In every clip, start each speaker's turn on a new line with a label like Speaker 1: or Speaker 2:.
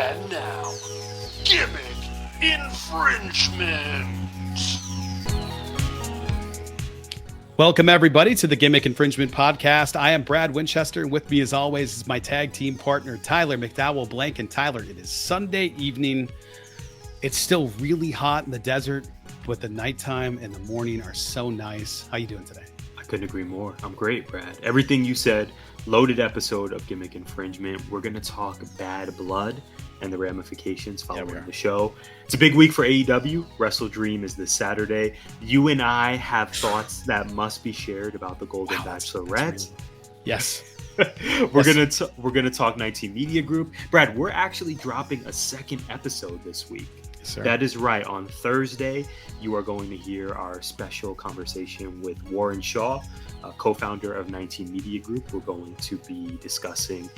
Speaker 1: And now, Gimmick Infringement.
Speaker 2: Welcome, everybody, to the Gimmick Infringement Podcast. I am Brad Winchester, and with me, as always, is my tag team partner, Tyler McDowell Blank. And Tyler, it is Sunday evening. It's still really hot in the desert, but the nighttime and the morning are so nice. How you doing today?
Speaker 3: I couldn't agree more. I'm great, Brad. Everything you said, loaded episode of Gimmick Infringement. We're going to talk Bad Blood and the ramifications following the show. It's a big week for AEW. WrestleDream is this Saturday. You and I have thoughts that must be shared about the Golden Bachelorette.
Speaker 2: Yes.
Speaker 3: We're gonna talk 19 Media Group. Brad, we're actually dropping a second episode this week.
Speaker 2: Yes, sir.
Speaker 3: That is right. On Thursday, you are going to hear our special conversation with Warren Shaw, co-founder of 19 Media Group. We're going to be discussing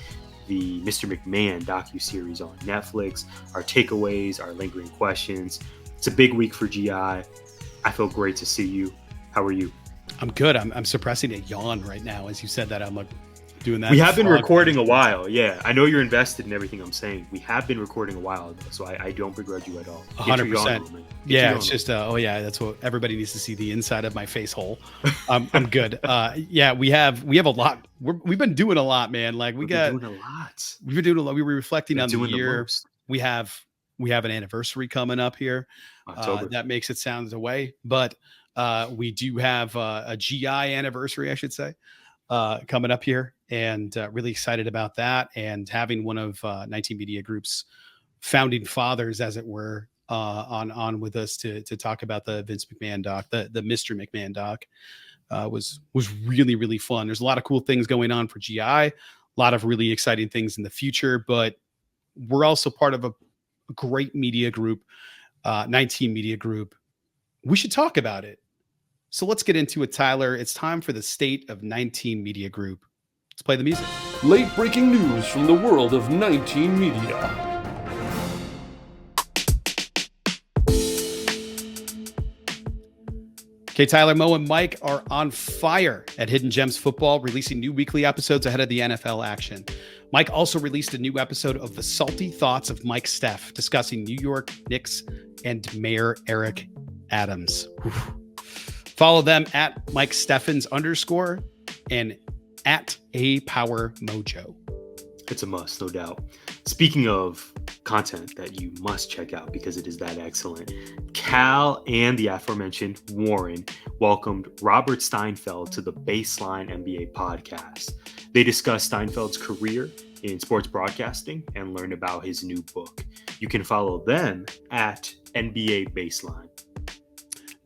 Speaker 3: the Mr. McMahon docuseries on Netflix, our takeaways, our lingering questions. It's a big week for GI. I feel great to see you. How are you?
Speaker 2: I'm good. I'm suppressing a yawn right now. As you said that, I'm like doing that.
Speaker 3: We have been recording a while. Yeah, I know you're invested in everything I'm saying. We have been recording a while, though, so I don't begrudge you at all.
Speaker 2: 100%. Yeah, it's just, that's what everybody needs to see, the inside of my face hole. I'm good. Yeah, we have a lot. We've been doing a lot, man. Like we've been doing a lot. We were reflecting on the year. We have an anniversary coming up here. That makes it sound away, but we do have a GI anniversary, I should say, coming up here, and really excited about that, and having one of 19 Media Group's founding fathers, as it were, on with us to talk about the Vince McMahon doc, the Mr. McMahon doc. Was really, really fun. There's a lot of cool things going on for GI, a lot of really exciting things in the future, but we're also part of a great media group, 19 Media Group. We should talk about it. So let's get into it, Tyler. It's time for the state of 19 Media Group. Let's play the music.
Speaker 1: Late breaking news from the world of 19 Media.
Speaker 2: Okay, Tyler, Mo, and Mike are on fire at Hidden Gems Football, releasing new weekly episodes ahead of the NFL action. Mike also released a new episode of The Salty Thoughts of Mike Steff, discussing New York Knicks and Mayor Eric Adams. Oof. Follow them at Mike Steffens _ and at A Power Mojo.
Speaker 3: It's a must, no doubt. Speaking of content that you must check out because it is that excellent, Cal and the aforementioned Warren welcomed Robert Steinfeld to the Baseline NBA podcast. They discussed Steinfeld's career in sports broadcasting and learned about his new book. You can follow them at NBA Baseline.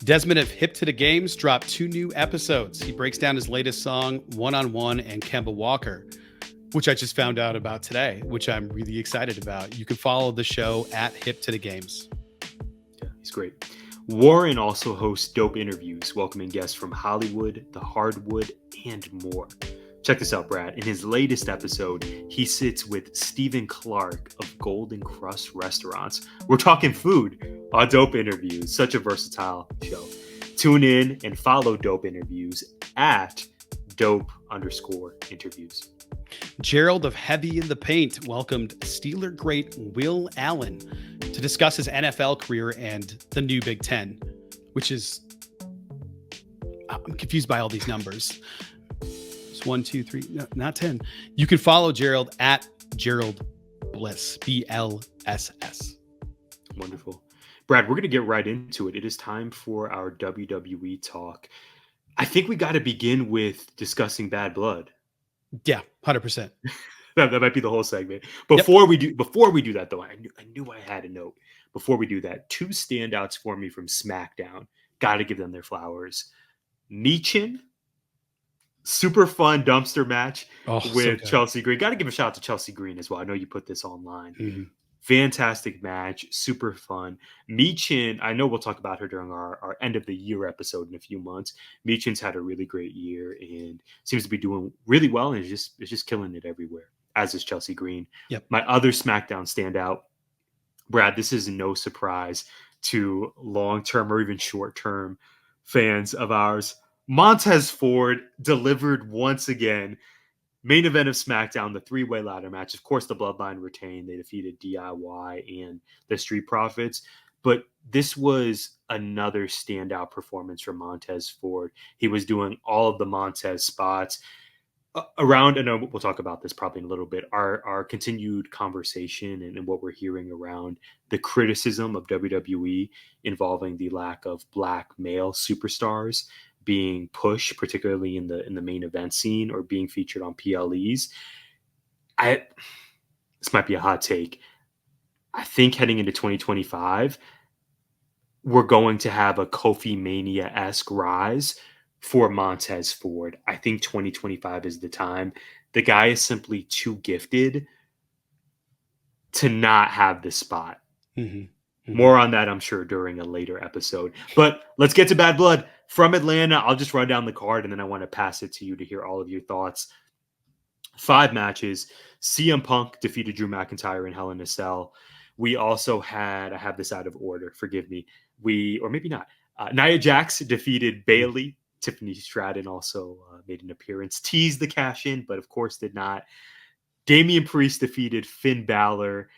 Speaker 2: Desmond of Hip to the Games dropped 2 new episodes. He breaks down his latest song, One on One, and Kemba Walker, which I just found out about today, which I'm really excited about. You can follow the show at Hip to the Games.
Speaker 3: Yeah, he's great. Warren also hosts dope interviews, welcoming guests from Hollywood, the Hardwood, and more. Check this out, Brad. In his latest episode, he sits with Stephen Clark of Golden Crust Restaurants. We're talking food on Dope Interviews. Such a versatile show. Tune in and follow Dope Interviews at dope_interviews.
Speaker 2: Gerald of Heavy in the Paint welcomed Steeler great Will Allen to discuss his NFL career and the new Big Ten, which is, I'm confused by all these numbers. It's 1, 2, 3, no, not 10. You can follow Gerald at Gerald Bliss, BLSS.
Speaker 3: Wonderful. Brad, we're going to get right into it. It is time for our WWE talk. I think we got to begin with discussing Bad Blood.
Speaker 2: Yeah, 100%.
Speaker 3: that might be the whole segment. Before we do that, though, I knew I had a note. Before we do that, 2 standouts for me from SmackDown. Got to give them their flowers. Michin, super fun dumpster match with Chelsea Green. Got to give a shout out to Chelsea Green as well. I know you put this online. Mm-hmm. Fantastic match, super fun. Michin, I know we'll talk about her during our end of the year episode in a few months. Michin's had a really great year and seems to be doing really well and is just killing it everywhere, as is Chelsea Green. Yep. My other SmackDown standout, Brad, this is no surprise to long-term or even short-term fans of ours. Montez Ford delivered once again. Main event of SmackDown, the three-way ladder match. Of course, the Bloodline retained. They defeated DIY and the Street Profits. But this was another standout performance from Montez Ford. He was doing all of the Montez spots around, and we'll talk about this probably in a little bit, our continued conversation and what we're hearing around the criticism of WWE involving the lack of Black male superstars being pushed, particularly in the main event scene or being featured on PLEs. This might be a hot take. I think heading into 2025, we're going to have a Kofi Mania-esque rise for Montez Ford. I think 2025 is the time. The guy is simply too gifted to not have this spot. Mm-hmm. Mm-hmm. More on that, I'm sure, during a later episode. But let's get to Bad Blood. From Atlanta, I'll just run down the card, and then I want to pass it to you to hear all of your thoughts. 5 matches. CM Punk defeated Drew McIntyre in Hell in a Cell. We also had, I have this out of order, forgive me. Or maybe not. Nia Jax defeated Bayley. Tiffany Stratton also made an appearance. Teased the cash in, but of course did not. Damian Priest defeated Finn Balor.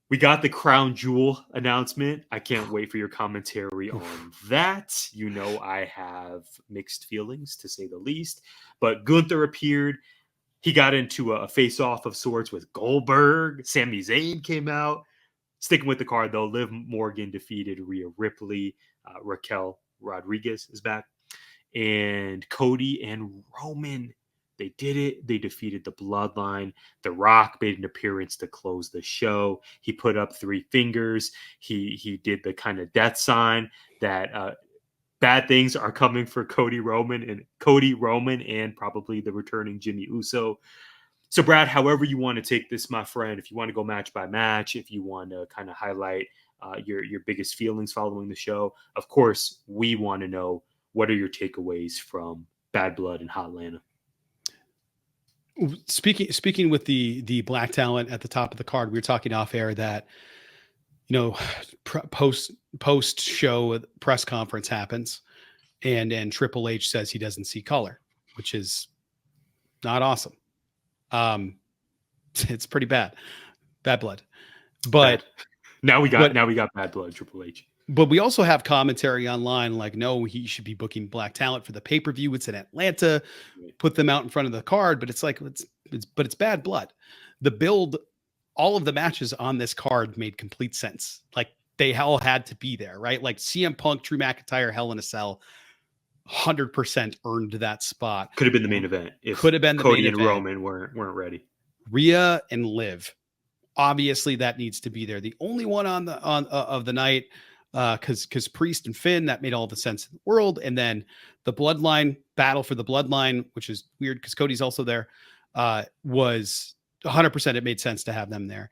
Speaker 3: We got the Crown Jewel announcement. I can't wait for your commentary on that. You know I have mixed feelings, to say the least. But Gunther appeared. He got into a face-off of sorts with Goldberg. Sami Zayn came out. Sticking with the card, though, Liv Morgan defeated Rhea Ripley. Raquel Rodriguez is back. And Cody and Roman, they did it. They defeated the Bloodline. The Rock made an appearance to close the show. He put up 3 fingers. He did the kind of death sign that bad things are coming for Cody Roman and probably the returning Jimmy Uso. So, Brad, however you want to take this, my friend, if you want to go match by match, if you want to kind of highlight your biggest feelings following the show, of course, we want to know, what are your takeaways from Bad Blood and Hotlanta?
Speaker 2: Speaking with the Black talent at the top of the card, we were talking off air that, post show press conference happens, and Triple H says he doesn't see color, which is not awesome. It's pretty bad blood, but
Speaker 3: now we got Bad Blood, Triple H.
Speaker 2: But we also have commentary online like, no, he should be booking Black talent for the pay-per-view. It's in Atlanta, put them out in front of the card, but it's like, it's Bad Blood. The build, all of the matches on this card made complete sense. Like, they all had to be there, right? Like CM Punk, Drew McIntyre, Hell in a Cell, 100% earned that spot.
Speaker 3: Could have been the main event if
Speaker 2: Could have been the
Speaker 3: Cody
Speaker 2: main
Speaker 3: and
Speaker 2: event.
Speaker 3: Roman weren't ready.
Speaker 2: Rhea and Liv, obviously that needs to be there. The only one of the night, because Priest and Finn, that made all the sense in the world. And then the Bloodline battle for the Bloodline, which is weird because Cody's also there, was 100%. It made sense to have them there.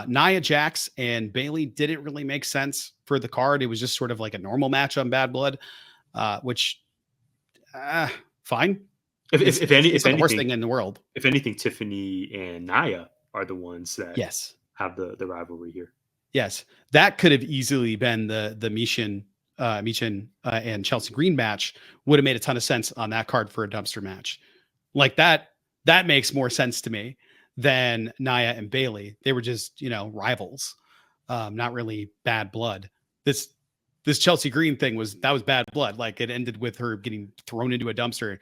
Speaker 2: Nia Jax and Bayley didn't really make sense for the card. It was just sort of like a normal match on Bad Blood, which fine.
Speaker 3: If anything,
Speaker 2: the worst thing in the world.
Speaker 3: If anything, Tiffany and Nia are the ones that have the rivalry here.
Speaker 2: Yes, that could have easily been the Michin and Chelsea Green match. Would have made a ton of sense on that card for a dumpster match. Like that makes more sense to me than Nia and Bayley. They were just, rivals, not really Bad Blood. This Chelsea Green thing was Bad Blood. Like, it ended with her getting thrown into a dumpster.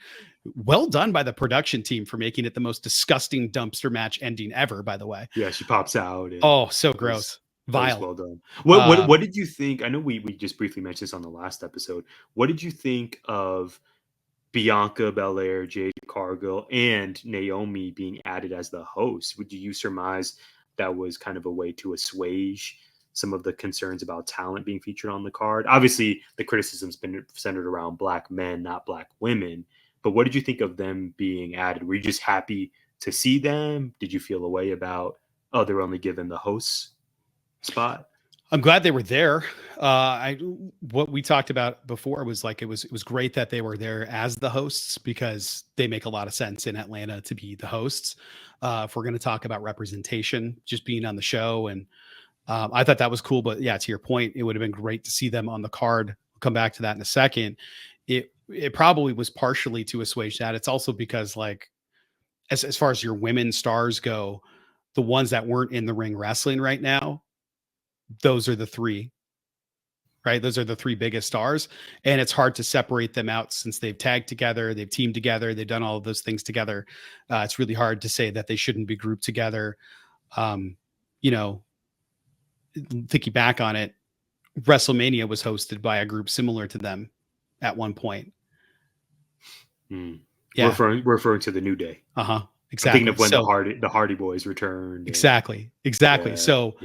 Speaker 2: Well done by the production team for making it the most disgusting dumpster match ending ever, by the way.
Speaker 3: Yeah, she pops out.
Speaker 2: Oh, so gross. Vile.
Speaker 3: Well done. What did you think? I know we just briefly mentioned this on the last episode. What did you think of Bianca Belair, Jade Cargill, and Naomi being added as the host? Would you surmise that was kind of a way to assuage some of the concerns about talent being featured on the card? Obviously, the criticism's been centered around Black men, not Black women. But what did you think of them being added? Were you just happy to see them? Did you feel a way about, they're only given the hosts spot?
Speaker 2: I'm glad they were there. What we talked about before was like, it was great that they were there as the hosts, because they make a lot of sense in Atlanta to be the hosts. If we're going to talk about representation, just being on the show. And I thought that was cool, but yeah, to your point, it would have been great to see them on the card. We'll come back to that in a second. It probably was partially to assuage that. It's also because, like, as far as your women stars go, the ones that weren't in the ring wrestling right now, those are the three, right? Those are the three biggest stars. And it's hard to separate them out since they've tagged together, they've teamed together, they've done all of those things together. It's really hard to say that they shouldn't be grouped together. You know, thinking back on it, WrestleMania was hosted by a group similar to them at one point.
Speaker 3: Yeah. Referring to the New Day.
Speaker 2: Exactly.
Speaker 3: I'm thinking of when the Hardy Boys returned.
Speaker 2: Exactly. Yeah, so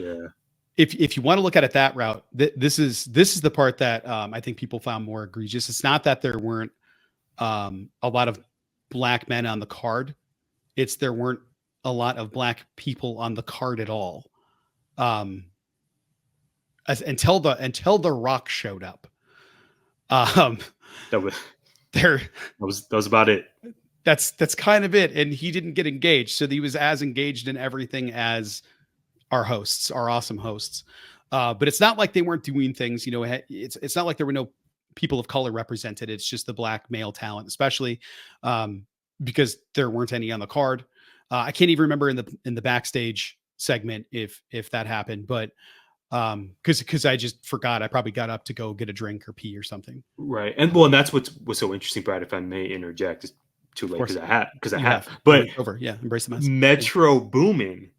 Speaker 2: if you want to look at it that route, this is the part that I think people found more egregious. It's not that there weren't a lot of black men on the card. It's there weren't a lot of black people on the card at all. Until the Rock showed up.
Speaker 3: That was about it.
Speaker 2: That's kind of it. And he didn't get engaged. So he was as engaged in everything as our hosts, our awesome hosts. But it's not like they weren't doing things, you know, it's not like there were no people of color represented. It's just the black male talent, especially because there weren't any on the card. I can't even remember in the backstage segment if that happened, but because I just forgot. I probably got up to go get a drink or pee or something.
Speaker 3: Right. And that's what's so interesting, Brad, if I may interject. It's too late because I have. But
Speaker 2: over. Yeah. Embrace the mess.
Speaker 3: Metro Boomin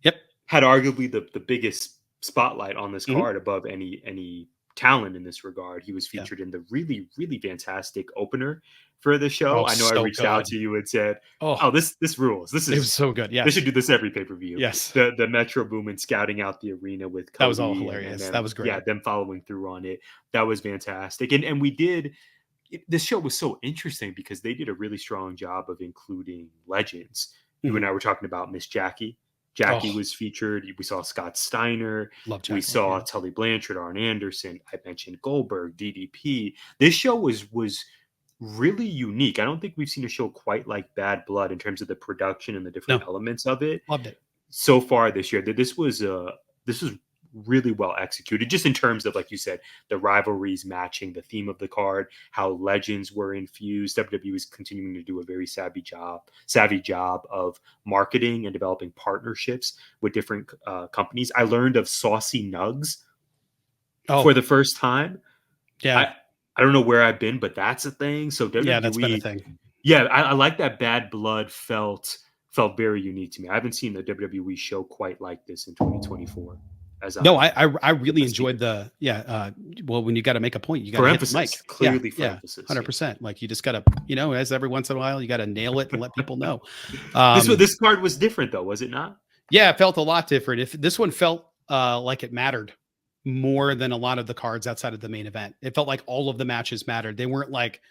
Speaker 2: had
Speaker 3: arguably the biggest spotlight on this card above any talent in this regard. He was featured in the really, really fantastic opener for the show. I know I reached out to you and said, "Oh, this rules. It was
Speaker 2: so good. Yeah,
Speaker 3: they should do this every pay-per-view."
Speaker 2: Yes,
Speaker 3: the Metro Boomin scouting out the arena with Cody,
Speaker 2: that was all hilarious.
Speaker 3: Then,
Speaker 2: that was great.
Speaker 3: Yeah, them following through on it. That was fantastic. And we did. This show was so interesting because they did a really strong job of including legends. You and I were talking about Miss Jackie. Jackie was featured. We saw Scott Steiner. We saw Tully Blanchard, Arn Anderson. I mentioned Goldberg, DDP. This show was really unique. I don't think we've seen a show quite like Bad Blood in terms of the production and the different elements of it.
Speaker 2: Loved it
Speaker 3: so far this year. This was really well executed, just in terms of, like you said, the rivalries matching the theme of the card, how legends were infused. WWE is continuing to do a very savvy job of marketing and developing partnerships with different companies. I learned of Saucy Nugs for the first time.
Speaker 2: Yeah.
Speaker 3: I don't know where I've been, but that's a thing. So WWE,
Speaker 2: that's been a thing.
Speaker 3: Yeah, I like that Bad Blood felt very unique to me. I haven't seen a WWE show quite like this in 2024.
Speaker 2: I really enjoyed the well, when you got to make a point, you got to hit the mic
Speaker 3: clearly for emphasis.
Speaker 2: 100%. Like you just got to, as every once in a while, you got to nail it and let people know.
Speaker 3: This card was different though, was it not?
Speaker 2: Yeah, it felt a lot different. If this one felt like it mattered more than a lot of the cards outside of the main event. It felt like all of the matches mattered. They weren't like,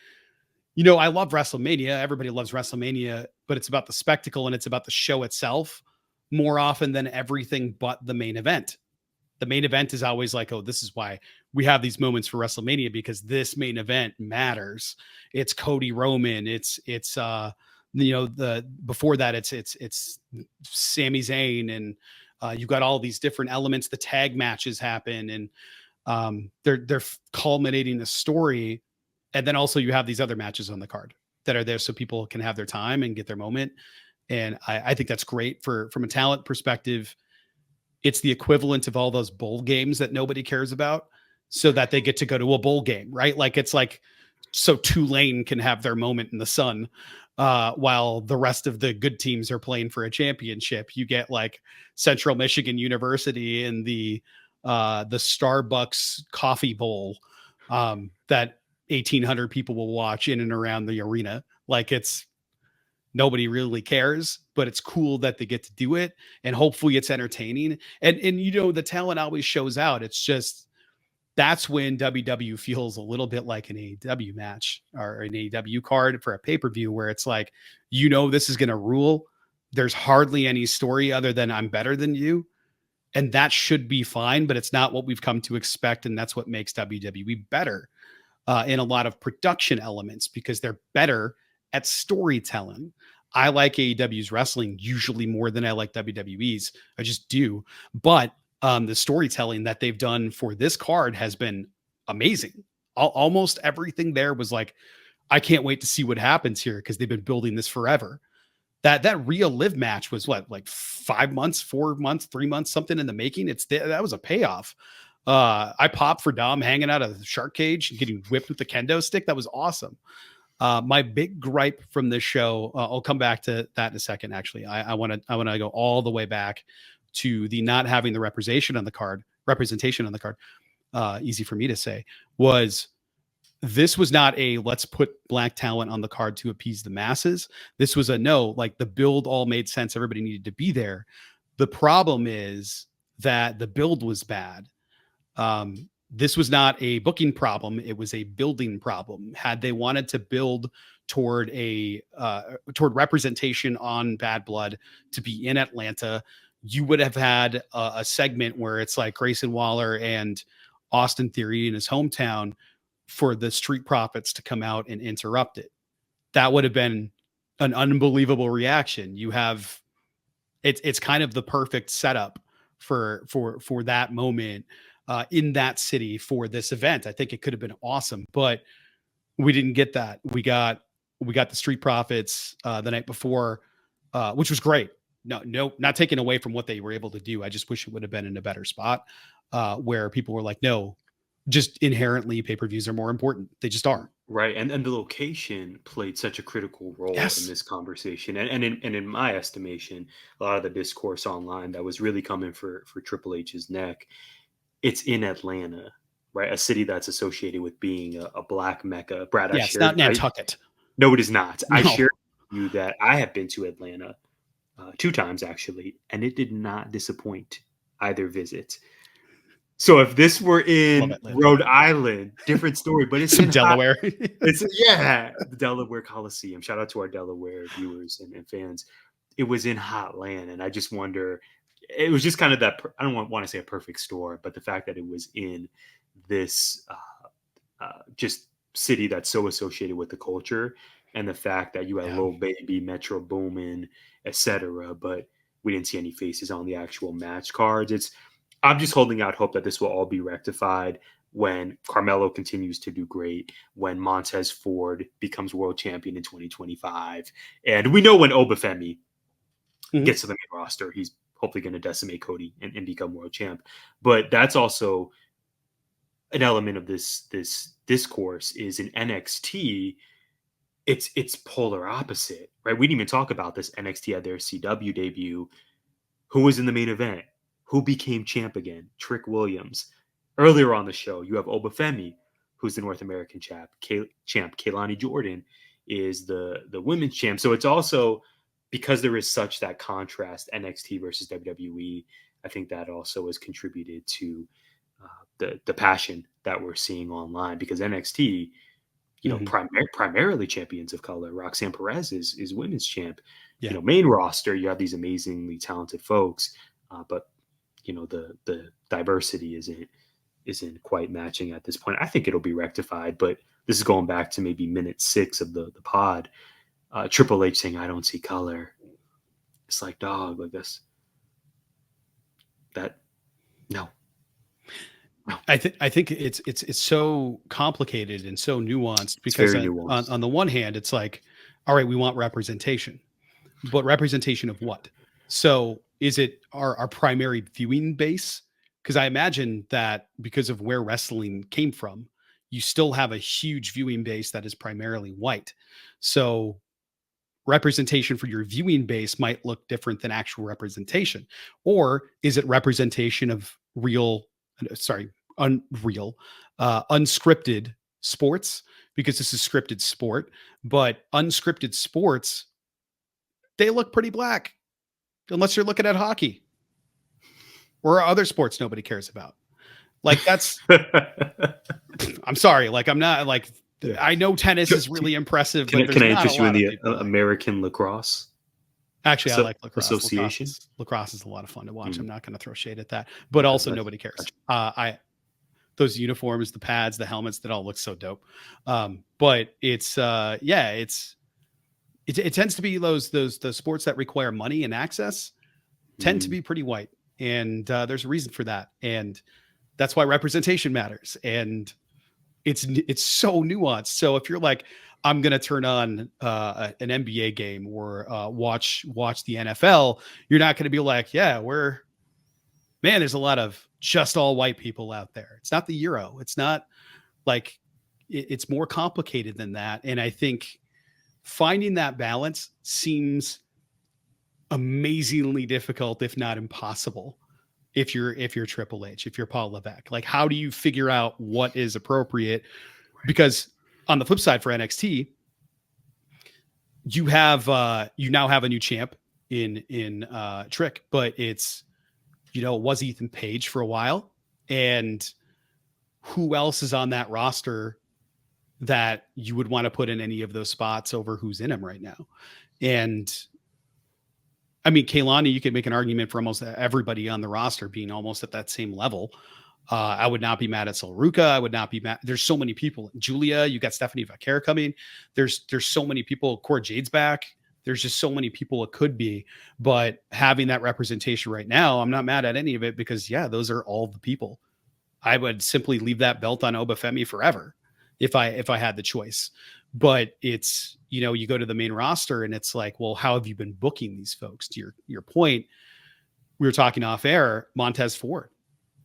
Speaker 2: I love WrestleMania. Everybody loves WrestleMania, but it's about the spectacle and it's about the show itself more often than everything but the main event. The main event is always like, oh, this is why we have these moments for WrestleMania, because this main event matters. It's Cody Roman. It's before that it's Sami Zayn, and you've got all these different elements. The tag matches happen, and they're culminating the story. And then also you have these other matches on the card that are there so people can have their time and get their moment. And I think that's great from a talent perspective. It's the equivalent of all those bowl games that nobody cares about, so that they get to go to a bowl game, right? Like it's like, so Tulane can have their moment in the sun while the rest of the good teams are playing for a championship. You get like Central Michigan University in the Starbucks coffee bowl that 1,800 people will watch in and around the arena. Like nobody really cares, but it's cool that they get to do it, and hopefully it's entertaining. And the talent always shows out. It's just, that's when WW feels a little bit like an AEW match or an AEW card for a pay-per-view, where it's like, this is going to rule. There's hardly any story other than I'm better than you. And that should be fine, but it's not what we've come to expect. And that's what makes WWE better in a lot of production elements, because they're better at storytelling. I like AEW's wrestling usually more than I like WWE's. I just do. But the storytelling that they've done for this card has been amazing. Almost everything there was like, I can't wait to see what happens here, because they've been building this forever. That Rhea Liv match was what, like 5 months, 4 months, 3 months, something in the making. That was a payoff. I popped for Dom hanging out of the shark cage and getting whipped with the kendo stick. That was awesome. My big gripe from this show, I'll come back to that in a second. Actually, I want to go all the way back to the not having the representation on the card. Easy for me to say. This was not a let's put black talent on the card to appease the masses. This was a no, like the build all made sense. Everybody needed to be there. The problem is that the build was bad. This was not a booking problem. It was a building problem. Had they wanted to build toward representation on Bad Blood to be in Atlanta, you would have had a segment where it's like Grayson Waller and Austin Theory in his hometown for the Street Profits to come out and interrupt it. That would have been an unbelievable reaction. You have it's kind of the perfect setup for that moment in that city for this event. I think it could have been awesome, but we didn't get that. We got the Street Profits the night before, which was great. No, not taking away from what they were able to do. I just wish it would have been in a better spot where people were like, no, just inherently pay-per-views are more important. They just are.
Speaker 3: Right. And the location played such a critical role in this conversation. And in my estimation, a lot of the discourse online that was really coming for Triple H's neck, it's in Atlanta, right? A city that's associated with being a black mecca. Brad,
Speaker 2: it's not Nantucket.
Speaker 3: No, it is not.
Speaker 2: No.
Speaker 3: I shared with you that I have been to Atlanta 2 times actually, and it did not disappoint either visit. So if this were in Rhode Island, different story, but it's in
Speaker 2: Delaware.
Speaker 3: The Delaware Coliseum. Shout out to our Delaware viewers and fans. It was in hot land, and I just wonder. It was just kind of that. I don't want to say a perfect store, but the fact that it was in this just city that's so associated with the culture, and the fact that you had Lil Baby, Metro Boomin, etc., but we didn't see any faces on the actual match cards. I'm just holding out hope that this will all be rectified when Carmelo continues to do great, when Montez Ford becomes world champion in 2025. And we know when Obafemi gets to the main roster, he's hopefully going to decimate Cody and become world champ. But that's also an element of this discourse is in NXT, it's polar opposite, right? We didn't even talk about this. NXT had their CW debut. Who was in the main event? Who became champ again? Trick Williams. Earlier on the show, you have Obafemi, who's the North American champ. Kehlani Jordan is the women's champ. So it's also, because there is such that contrast, NXT versus WWE, I think that also has contributed to the passion that we're seeing online, because NXT, primarily champions of color. Roxanne Perez is women's champ. Yeah. Main roster, you have these amazingly talented folks, but the diversity isn't quite matching at this point. I think it'll be rectified, but this is going back to maybe minute 6 of the pod. Triple H saying, "I don't see color." It's like, dog, like this. No.
Speaker 2: I think it's so complicated and so nuanced, because on the one hand, it's like, all right, we want representation, but representation of what? So is it our primary viewing base? Because I imagine that because of where wrestling came from, you still have a huge viewing base that is primarily white. So representation for your viewing base might look different than actual representation. Or is it representation of unscripted sports? Because this is scripted sport, but unscripted sports, they look pretty black. Unless you're looking at hockey or other sports nobody cares about. Like, that's, I'm sorry. Like, I'm not like, I know tennis is really impressive.
Speaker 3: Can I interest you in the American lacrosse?
Speaker 2: Actually, I like lacrosse.
Speaker 3: Association.
Speaker 2: Lacrosse is a lot of fun to watch. I'm not going to throw shade at that, but also nobody cares. Those uniforms, the pads, the helmets, that all look so dope. But it's it tends to be the sports that require money and access tend to be pretty white. And there's a reason for that. And that's why representation matters. And it's so nuanced. So if you're like, I'm going to turn on an NBA game or watch the NFL, you're not going to be like, yeah, there's a lot of just all white people out there. It's not the Euro. It's not like it's more complicated than that. And I think finding that balance seems amazingly difficult, if not impossible. If you're Triple H, if you're Paul Levesque, like how do you figure out what is appropriate? Because on the flip side for NXT, you now have a new champ in Trick, but it's, it was Ethan Page for a while. And who else is on that roster that you would want to put in any of those spots over who's in them right now? And I mean, Kaylani, you could make an argument for almost everybody on the roster being almost at that same level. I would not be mad at Solruka. I would not be mad. There's so many people. Julia, you got Stephanie Vaquer coming. There's so many people. Cora Jade's back. There's just so many people it could be. But having that representation right now, I'm not mad at any of it because, those are all the people. I would simply leave that belt on Obafemi forever if I had the choice. But it's, you go to the main roster and it's like, well, how have you been booking these folks? To your point, we were talking off air, Montez Ford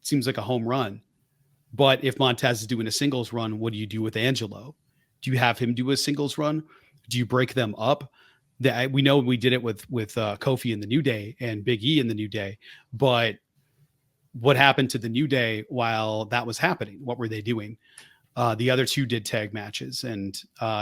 Speaker 2: seems like a home run. But if Montez is doing a singles run, what do you do with Angelo? Do you have him do a singles run? Do you break them up? We know we did it with Kofi in the New Day and Big E in the New Day, but what happened to the New Day while that was happening? What were they doing? The other two did tag matches and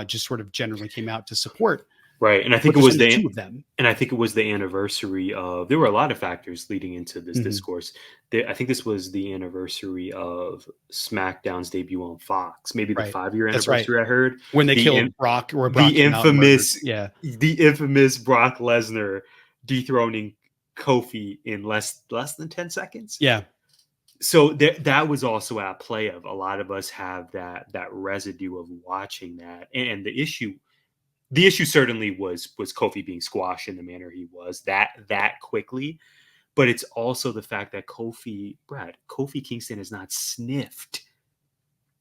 Speaker 2: just sort of generally came out to support.
Speaker 3: Right. And I think it was
Speaker 2: two of them.
Speaker 3: And I think it was the anniversary of, there were a lot of factors leading into this discourse. I think this was the anniversary of SmackDown's debut on Fox, maybe the 5-year anniversary. I heard
Speaker 2: when they killed Brock or Brock,
Speaker 3: the infamous Brock Lesnar dethroning Kofi in less than 10 seconds.
Speaker 2: Yeah.
Speaker 3: So that was also at play of a lot of us have that residue of watching that. And the issue certainly was Kofi being squashed in the manner he was that quickly. But it's also the fact that Kofi Kingston has not sniffed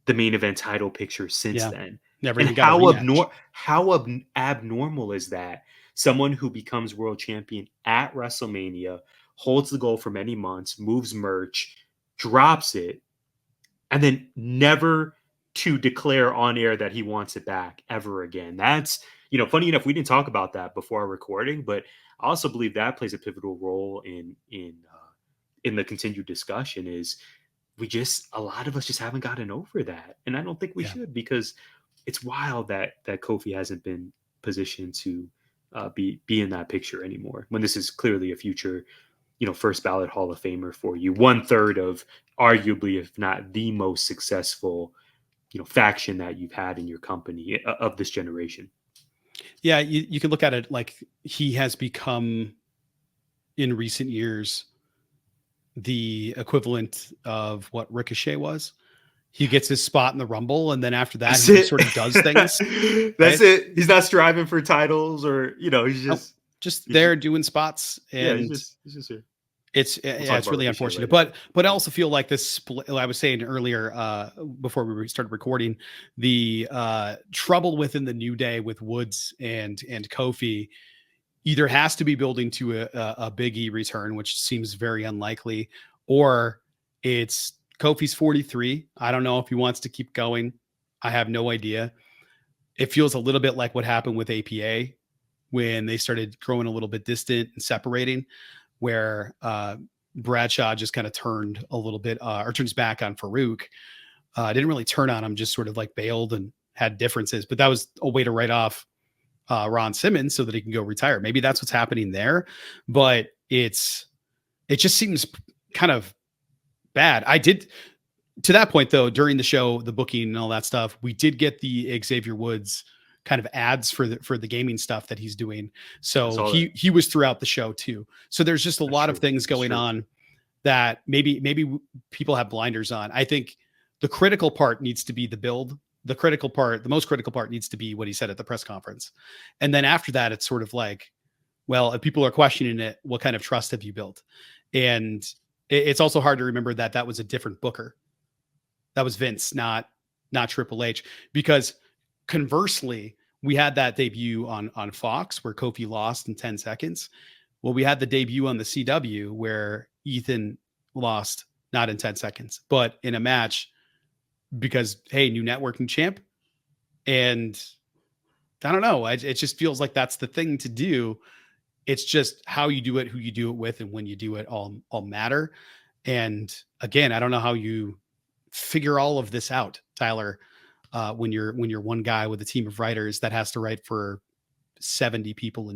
Speaker 3: the main event title picture since then.
Speaker 2: Never
Speaker 3: and
Speaker 2: even got
Speaker 3: how abnormal is that? Someone who becomes world champion at WrestleMania, holds the gold for many months, moves merch, drops it, and then never to declare on air that he wants it back ever again. That's, funny enough, we didn't talk about that before our recording, but I also believe that plays a pivotal role in the continued discussion. Is a lot of us just haven't gotten over that, and I don't think we should, because it's wild that Kofi hasn't been positioned to be in that picture anymore, when this is clearly a future, first ballot Hall of Famer for you, 1/3 of arguably, if not the most successful, faction that you've had in your company of this generation.
Speaker 2: Yeah, you can look at it like he has become, in recent years, the equivalent of what Ricochet was. He gets his spot in the Rumble, and then after that, he sort of does things.
Speaker 3: That's it. He's not striving for titles, or he's
Speaker 2: just there doing spots, and
Speaker 3: he's just here.
Speaker 2: It's really unfortunate, but I also feel like this split. I was saying earlier, before we started recording, the trouble within the New Day with Woods and Kofi either has to be building to a Big E return, which seems very unlikely, or it's Kofi's 43. I don't know if he wants to keep going. I have no idea. It feels a little bit like what happened with APA when they started growing a little bit distant and separating, where Bradshaw just kind of turned a little bit, or turns back on Farouk. Didn't really turn on him, just sort of like bailed and had differences. But that was a way to write off Ron Simmons so that he can go retire. Maybe that's what's happening there. But it just seems kind of bad. I did, to that point though, during the show, the booking and all that stuff, we did get the Xavier Woods kind of ads for the gaming stuff that he's doing. So he was throughout the show too. So there's just a lot of things going on that maybe people have blinders on. I think the critical part needs to be the build. The most critical part needs to be what he said at the press conference. And then after that, it's sort of like, well, if people are questioning it, what kind of trust have you built? And it's also hard to remember that was a different booker. That was Vince, not Triple H, because conversely, we had that debut on Fox where Kofi lost in 10 seconds. Well, we had the debut on the CW where Ethan lost not in 10 seconds, but in a match because, hey, new network, new champ. And I don't know. It just feels like that's the thing to do. It's just how you do it, who you do it with, and when you do it all matter. And again, I don't know how you figure all of this out, Tyler, when you're one guy with a team of writers that has to write for 70 people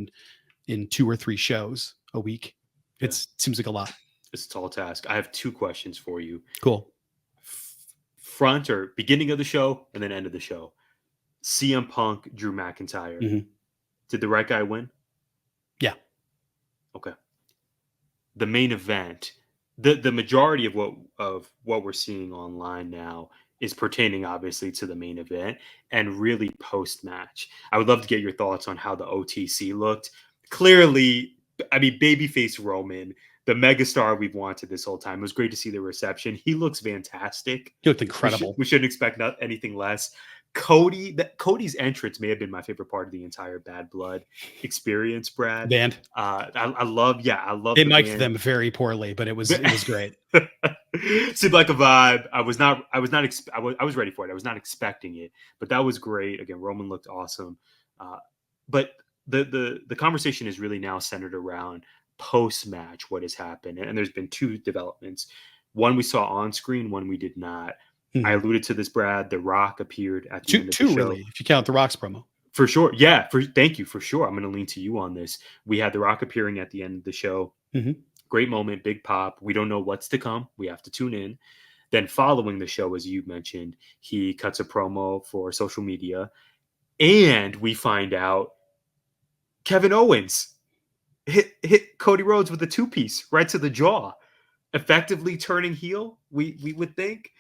Speaker 2: in 2 or 3 shows a week.
Speaker 3: Yeah.
Speaker 2: It seems like a lot.
Speaker 3: It's a tall task. I have 2 questions for you.
Speaker 2: Cool.
Speaker 3: Front or beginning of the show and then end of the show. CM Punk, Drew McIntyre.
Speaker 2: Mm-hmm.
Speaker 3: Did the right guy win?
Speaker 2: Yeah.
Speaker 3: Okay. The main event, the majority of what we're seeing online now is pertaining obviously to the main event and really post-match. I would love to get your thoughts on how the OTC looked. Clearly, I mean, babyface Roman, the megastar we've wanted this whole time. It was great to see the reception. He looks fantastic.
Speaker 2: He looked incredible.
Speaker 3: We shouldn't expect anything less. Cody's entrance may have been my favorite part of the entire Bad Blood experience, Brad.
Speaker 2: Band.
Speaker 3: I love.
Speaker 2: They mic'd them very poorly, but it was great.
Speaker 3: Seemed like a vibe. I was ready for it. I was not expecting it, but that was great. Again, Roman looked awesome. But the conversation is really now centered around post-match, what has happened. And there's been 2 developments. One we saw on screen, one we did not. Mm-hmm. I alluded to this, Brad. The Rock appeared at the end of the show.
Speaker 2: Really, if you count the Rock's promo.
Speaker 3: For sure. Yeah. Thank you. For sure. I'm going to lean to you on this. We had The Rock appearing at the end of the show.
Speaker 2: Mm-hmm.
Speaker 3: Great moment. Big pop. We don't know what's to come. We have to tune in. Then following the show, as you mentioned, he cuts a promo for social media. And we find out Kevin Owens hit Cody Rhodes with a 2-piece right to the jaw, effectively turning heel, we would think.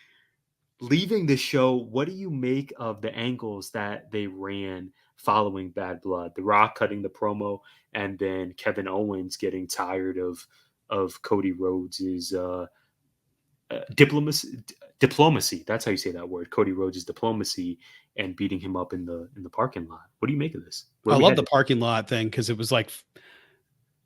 Speaker 3: Leaving the show, what do you make of the angles that they ran following Bad Blood? The Rock cutting the promo, and then Kevin Owens getting tired of Cody Rhodes' diplomacy. That's how you say that word. Cody Rhodes' diplomacy, and beating him up in the parking lot. What do you make of this?
Speaker 2: I love the parking lot thing because it was like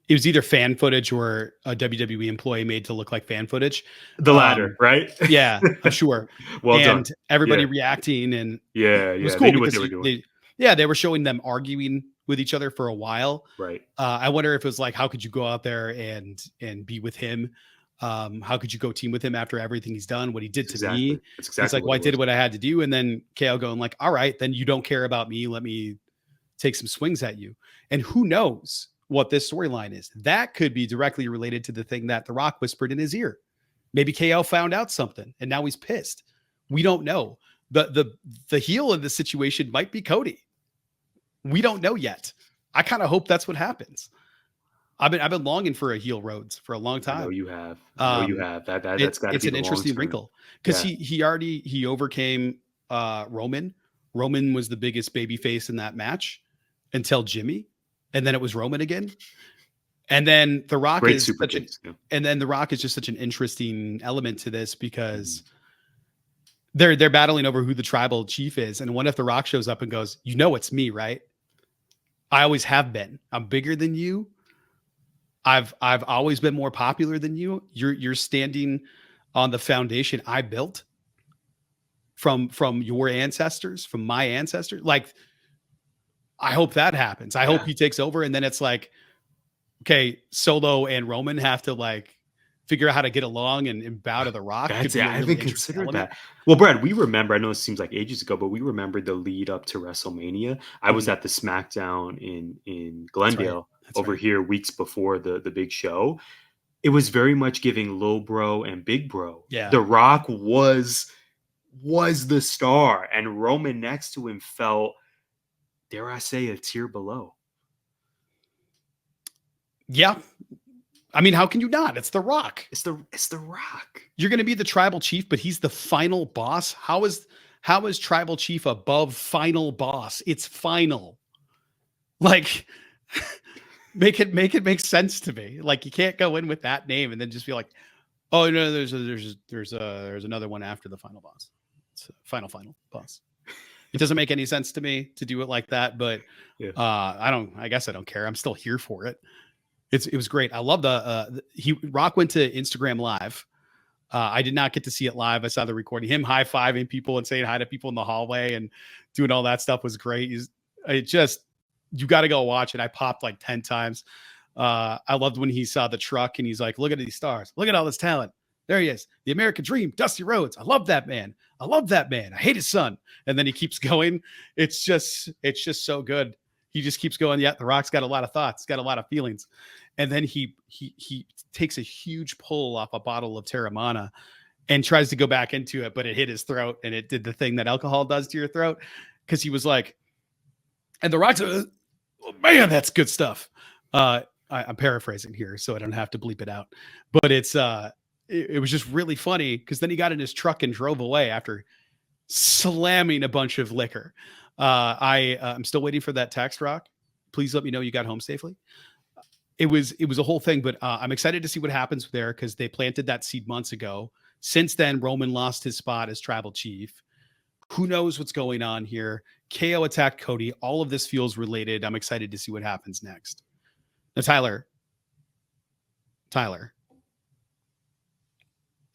Speaker 2: it was either fan footage or a WWE employee made to look like fan footage.
Speaker 3: The latter, right?
Speaker 2: Yeah, I'm sure.
Speaker 3: Well
Speaker 2: and
Speaker 3: done.
Speaker 2: Everybody reacting, and
Speaker 3: it
Speaker 2: was cool. They knew what they were doing. They were showing them arguing with each other for a while.
Speaker 3: Right.
Speaker 2: I wonder if it was like, how could you go out there and be with him? How could you go team with him after everything he's done, what he did to me?
Speaker 3: That's exactly.
Speaker 2: It's like, well, I did what I had to do. And then KO going like, all right, then you don't care about me. Let me take some swings at you. And who knows what this storyline is? That could be directly related to the thing that The Rock whispered in his ear. Maybe KO found out something and now he's pissed. We don't know. The heel in the situation might be Cody. We don't know yet. I kind of hope that's what happens. I've been longing for a heel Rhodes for a long time.
Speaker 3: I know you have. That's got to be.
Speaker 2: It's an interesting wrinkle because he overcame Roman. Roman was the biggest babyface in that match until Jimmy, and then it was Roman again. And then The Rock The Rock is just such an interesting element to this because they're battling over who the tribal chief is. And what if The Rock shows up and goes, "You know it's me, right? I always have been. I'm bigger than you. I've always been more popular than you. You're standing on the foundation I built from your ancestors, from my ancestors." Like, I hope that happens. I hope he takes over, and then it's like, okay, Solo and Roman have to like figure out how to get along and bow to The Rock.
Speaker 3: I haven't considered that. Well, Brad, we remember, I know it seems like ages ago, but we remember the lead up to WrestleMania. I was at the SmackDown in Glendale over here weeks before the big show. It was very much giving Lil Bro and Big Bro.
Speaker 2: Yeah.
Speaker 3: The Rock was the star, and Roman next to him felt, dare I say, a tier below.
Speaker 2: Yeah. I mean, how can you not? It's The Rock.
Speaker 3: It's the Rock.
Speaker 2: You're going to be the tribal chief, but he's the final boss. How is tribal chief above final boss? It's final. Like, make it make sense to me. Like, you can't go in with that name and then just be like, oh no, there's another one after the final boss. It's a final boss. It doesn't make any sense to me to do it like that, but I guess I don't care. I'm still here for it. It was great. I love Rock went to Instagram Live. I did not get to see it live. I saw the recording. Him high-fiving people and saying hi to people in the hallway and doing all that stuff was great. You got to go watch it. I popped like 10 times. I loved when he saw the truck and he's like, look at these stars. Look at all this talent. There he is. The American Dream, Dusty Rhodes. I love that man. I love that man. I hate his son. And then he keeps going. It's just so good. He just keeps going. Yeah, The Rock's got a lot of thoughts, got a lot of feelings. And then he takes a huge pull off a bottle of Terramana and tries to go back into it, but it hit his throat and it did the thing that alcohol does to your throat. Because he was like, and The Rock's, oh, man, that's good stuff. I'm paraphrasing here, so I don't have to bleep it out. But it was just really funny because then he got in his truck and drove away after slamming a bunch of liquor. I'm still waiting for that text, Rock. Please let me know you got home safely. It was a whole thing, but I'm excited to see what happens there because they planted that seed months ago. Since then, Roman lost his spot as tribal chief. Who knows what's going on here? KO attacked Cody. All of this feels related. I'm excited to see what happens next. Now, Tyler,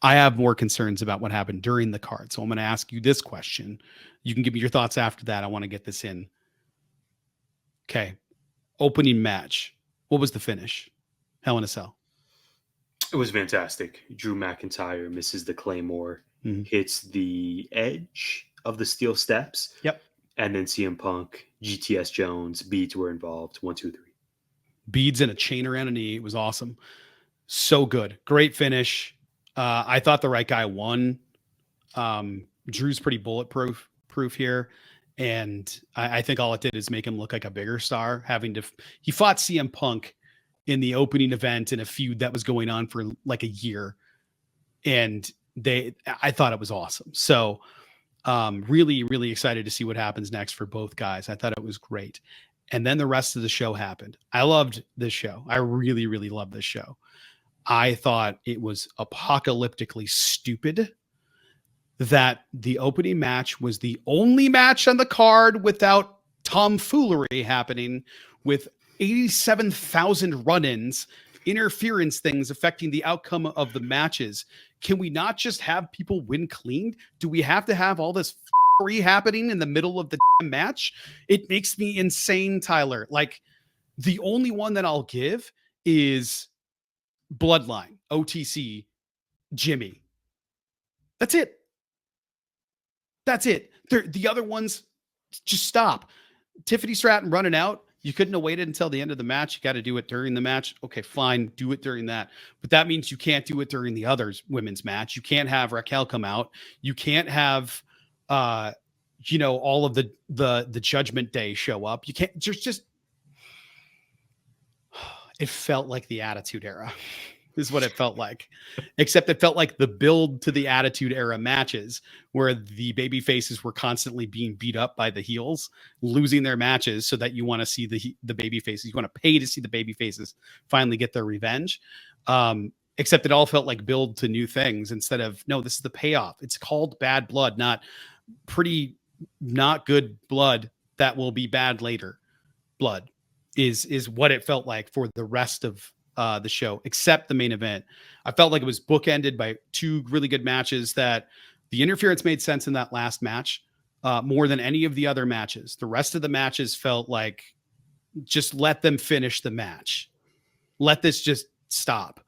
Speaker 2: I have more concerns about what happened during the card. So I'm going to ask you this question. You can give me your thoughts after that. I want to get this in. Okay. Opening match. What was the finish? Hell in a Cell.
Speaker 3: It was fantastic. Drew McIntyre misses the Claymore, hits the edge of the steel steps.
Speaker 2: Yep.
Speaker 3: And then CM Punk, GTS Jones, Beads were involved. 1, 2, 3.
Speaker 2: Beads and a chain around a knee. It was awesome. So good. Great finish. I thought the right guy won. Drew's pretty bulletproof here. And I think all it did is make him look like a bigger star, he fought CM Punk in the opening event in a feud that was going on for like a year. And I thought it was awesome. So really, really excited to see what happens next for both guys. I thought it was great. And then the rest of the show happened. I loved this show. I really, really loved this show. I thought it was apocalyptically stupid that the opening match was the only match on the card without tomfoolery happening with 87,000 run-ins, interference things affecting the outcome of the matches. Can we not just have people win clean? Do we have to have all this happening in the middle of the match? It makes me insane, Tyler. Like, the only one that I'll give is Bloodline, OTC, Jimmy. That's it. The other ones, just stop. Tiffany Stratton running out. You couldn't have waited until the end of the match. You got to do it during the match. Okay, fine. Do it during that. But that means you can't do it during the others women's match. You can't have Raquel come out. You can't have, all of the Judgment Day show up. You can't just, it felt like the Attitude Era. Is what it felt like, except it felt like the build to the Attitude Era matches where the baby faces were constantly being beat up by the heels, losing their matches so that you want to see the baby faces. You want to pay to see the baby faces finally get their revenge. Except it all felt like build to new things instead of, no, this is the payoff. It's called Bad Blood, not good blood that will be bad later. Blood is what it felt like for the rest of the show, except the main event. I felt like it was bookended by two really good matches that the interference made sense in that last match more than any of the other matches. The rest of the matches felt like just let them finish the match. Let this just stop.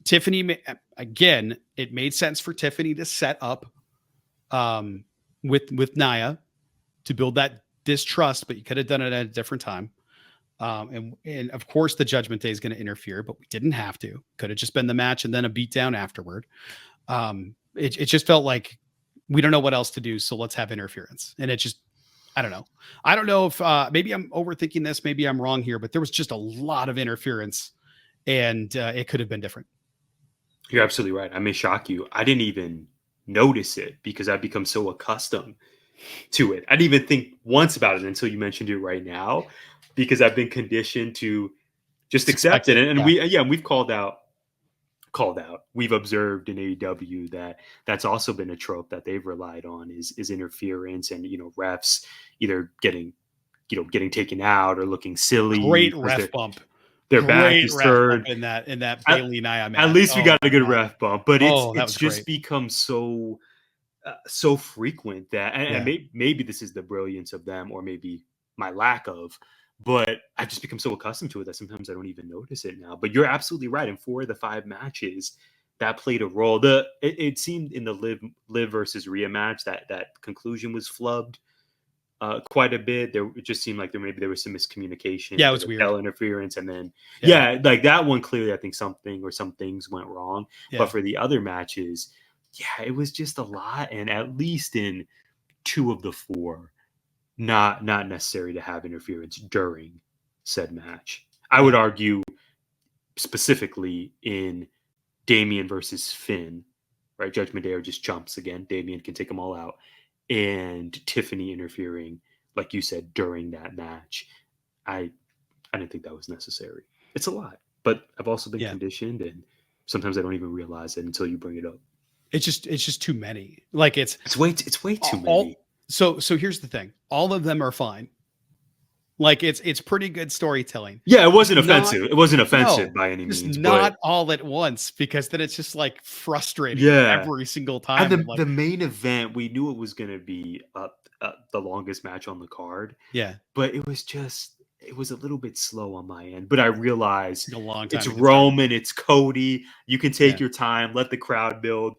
Speaker 2: Tiffany, again, it made sense for Tiffany to set up with Nia to build that distrust, but you could have done it at a different time. And of course the Judgment Day is going to interfere, but we didn't have to. Could have just been the match and then a beatdown afterward. It just felt like we don't know what else to do, so let's have interference. And it just, I don't know. I don't know if maybe I'm overthinking this, maybe I'm wrong here, but there was just a lot of interference, and it could have been different.
Speaker 3: You're absolutely right. I may shock you. I didn't even notice it because I've become so accustomed to it. I didn't even think once about it until you mentioned it right now, because I've been conditioned to just accept it. And we've called out called out. We've observed in AEW that that's also been a trope that they've relied on is interference and, refs either getting taken out or looking silly.
Speaker 2: Great ref bump.
Speaker 3: Their back is turned
Speaker 2: in that Bailey Nia match.
Speaker 3: At least we got a good ref bump, but it's just
Speaker 2: great.
Speaker 3: become so frequent that, and maybe this is the brilliance of them, or maybe my lack of, but I've just become so accustomed to it that sometimes I don't even notice it now. But you're absolutely right. In 4 of the 5 matches, that played a role. It seemed in the Liv versus Rhea match that conclusion was flubbed quite a bit. It just seemed like there was some miscommunication.
Speaker 2: Yeah, it was weird.
Speaker 3: Interference, and then like that one clearly, I think some things went wrong. Yeah. But for the other matches, it was just a lot, and at least in 2 of the 4. Not necessary to have interference during said match. I would argue specifically in Damian versus Finn, right? Judgment Day just jumps again. Damian can take them all out. And Tiffany interfering, like you said, during that match. I didn't think that was necessary. It's a lot, but I've also been conditioned, and sometimes I don't even realize it until you bring it up.
Speaker 2: It's just too many. Like it's
Speaker 3: way too many.
Speaker 2: So here's the thing. All of them are fine. Like it's pretty good storytelling.
Speaker 3: Yeah, it wasn't offensive. It wasn't offensive by any means.
Speaker 2: Not all at once, because then it's just like frustrating every single time.
Speaker 3: And the main event, we knew it was going to be the longest match on the card.
Speaker 2: Yeah.
Speaker 3: But it was a little bit slow on my end. But I realized
Speaker 2: a long time
Speaker 3: it's Roman, it's Cody. You can take your time, let the crowd build.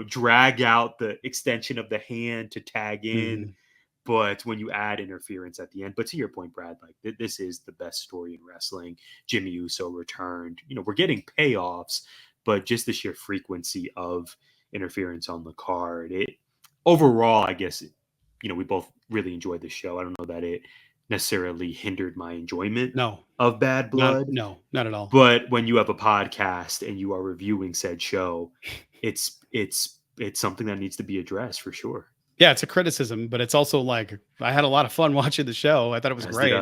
Speaker 3: Drag out the extension of the hand to tag in. Mm-hmm. But when you add interference at the end, but to your point, Brad, like this is the best story in wrestling. Jimmy Uso returned. We're getting payoffs, but just the sheer frequency of interference on the card. Overall, I guess, we both really enjoyed the show. I don't know that it necessarily hindered my enjoyment of Bad Blood.
Speaker 2: No, not at all.
Speaker 3: But when you have a podcast and you are reviewing said show, it's something that needs to be addressed for sure.
Speaker 2: Yeah, it's a criticism, but it's also like I had a lot of fun watching the show. I thought it was great.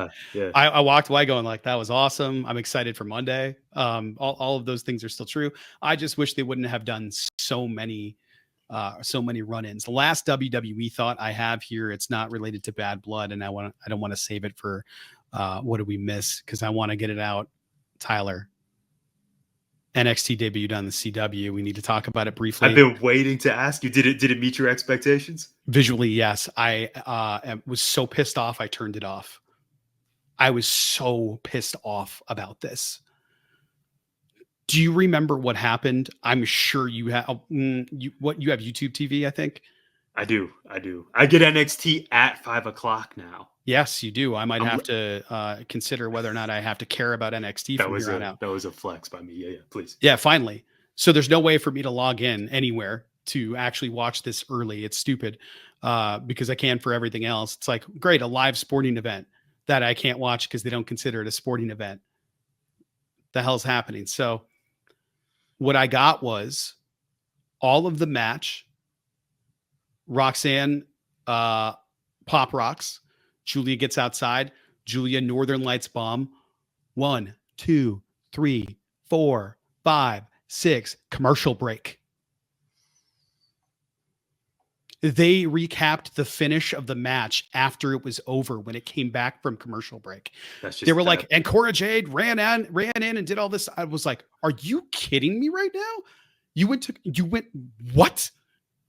Speaker 2: I walked away going like, that was awesome. I'm excited for Monday. All of those things are still true. I just wish they wouldn't have done so many run-ins. The last WWE thought I have here, it's not related to Bad Blood, and I don't want to save it for what did we miss, because I want to get it out. Tyler, NXT debuted on the CW. We need to talk about it briefly.
Speaker 3: I've been waiting to ask you. Did it meet your expectations?
Speaker 2: Visually, yes. I was so pissed off, I turned it off. I was so pissed off about this. Do you remember what happened? I'm sure you have. You have YouTube TV, I think.
Speaker 3: I do. I get NXT at 5:00 now.
Speaker 2: Yes, you do. I might have to consider whether or not I have to care about NXT from here on out.
Speaker 3: That was a flex by me. Yeah, please.
Speaker 2: Yeah, finally. So there's no way for me to log in anywhere to actually watch this early. It's stupid because I can for everything else. It's like, great, a live sporting event that I can't watch because they don't consider it a sporting event. The hell's happening? So what I got was all of the match, Roxanne pop rocks, Julia gets outside, Julia Northern Lights bomb, 1, 2, 3, 4, 5, 6, commercial break. They recapped the finish of the match after it was over when it came back from commercial break. They were like, and Cora Jade ran in and did all this. I was like, are you kidding me right now? You went, what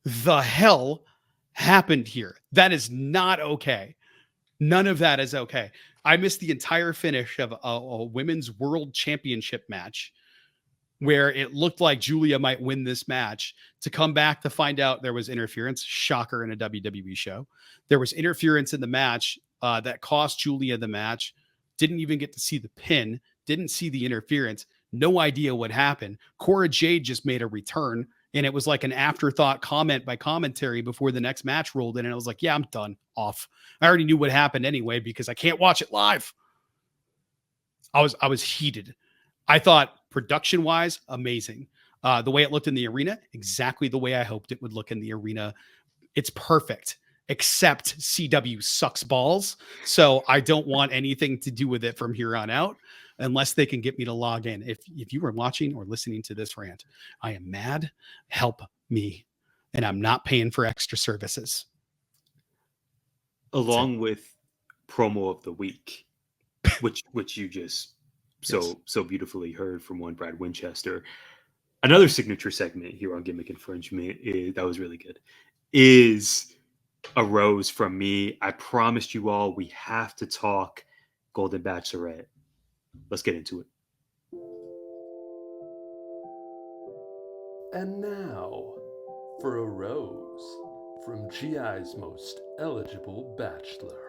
Speaker 2: the hell happened here? That is not okay. None of that is okay. I missed the entire finish of a women's world championship match where it looked like Julia might win this match, to come back to find out there was interference. Shocker in a WWE show. There was interference in the match that cost Julia the match. Didn't even get to see the pin. Didn't see the interference. No idea what happened. Cora Jade just made a return, and it was like an afterthought comment by commentary before the next match rolled in. And I was like, yeah, I'm done. Off. I already knew what happened anyway because I can't watch it live. I was heated. I thought production wise, amazing. The way it looked in the arena, exactly the way I hoped it would look in the arena. It's perfect, except CW sucks balls. So I don't want anything to do with it from here on out. unless they can get me to log in. If you were watching or listening to this rant, I am mad. Help me. And I'm not paying for extra services.
Speaker 3: Along with promo of the week, which you just so beautifully heard from one Brad Winchester. Another signature segment here on Gimmick Infringement that was really good is a rose from me. I promised you all we have to talk Golden Bachelorette. Let's get into it.
Speaker 1: And now for a rose from GI's most eligible bachelor.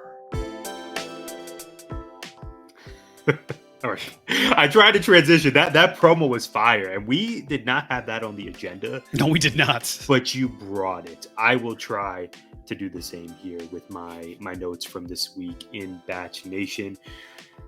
Speaker 3: All right. I tried to transition. That promo was fire, and we did not have that on the agenda.
Speaker 2: No, we did not.
Speaker 3: But you brought it. I will try to do the same here with my notes from this week in Batch Nation.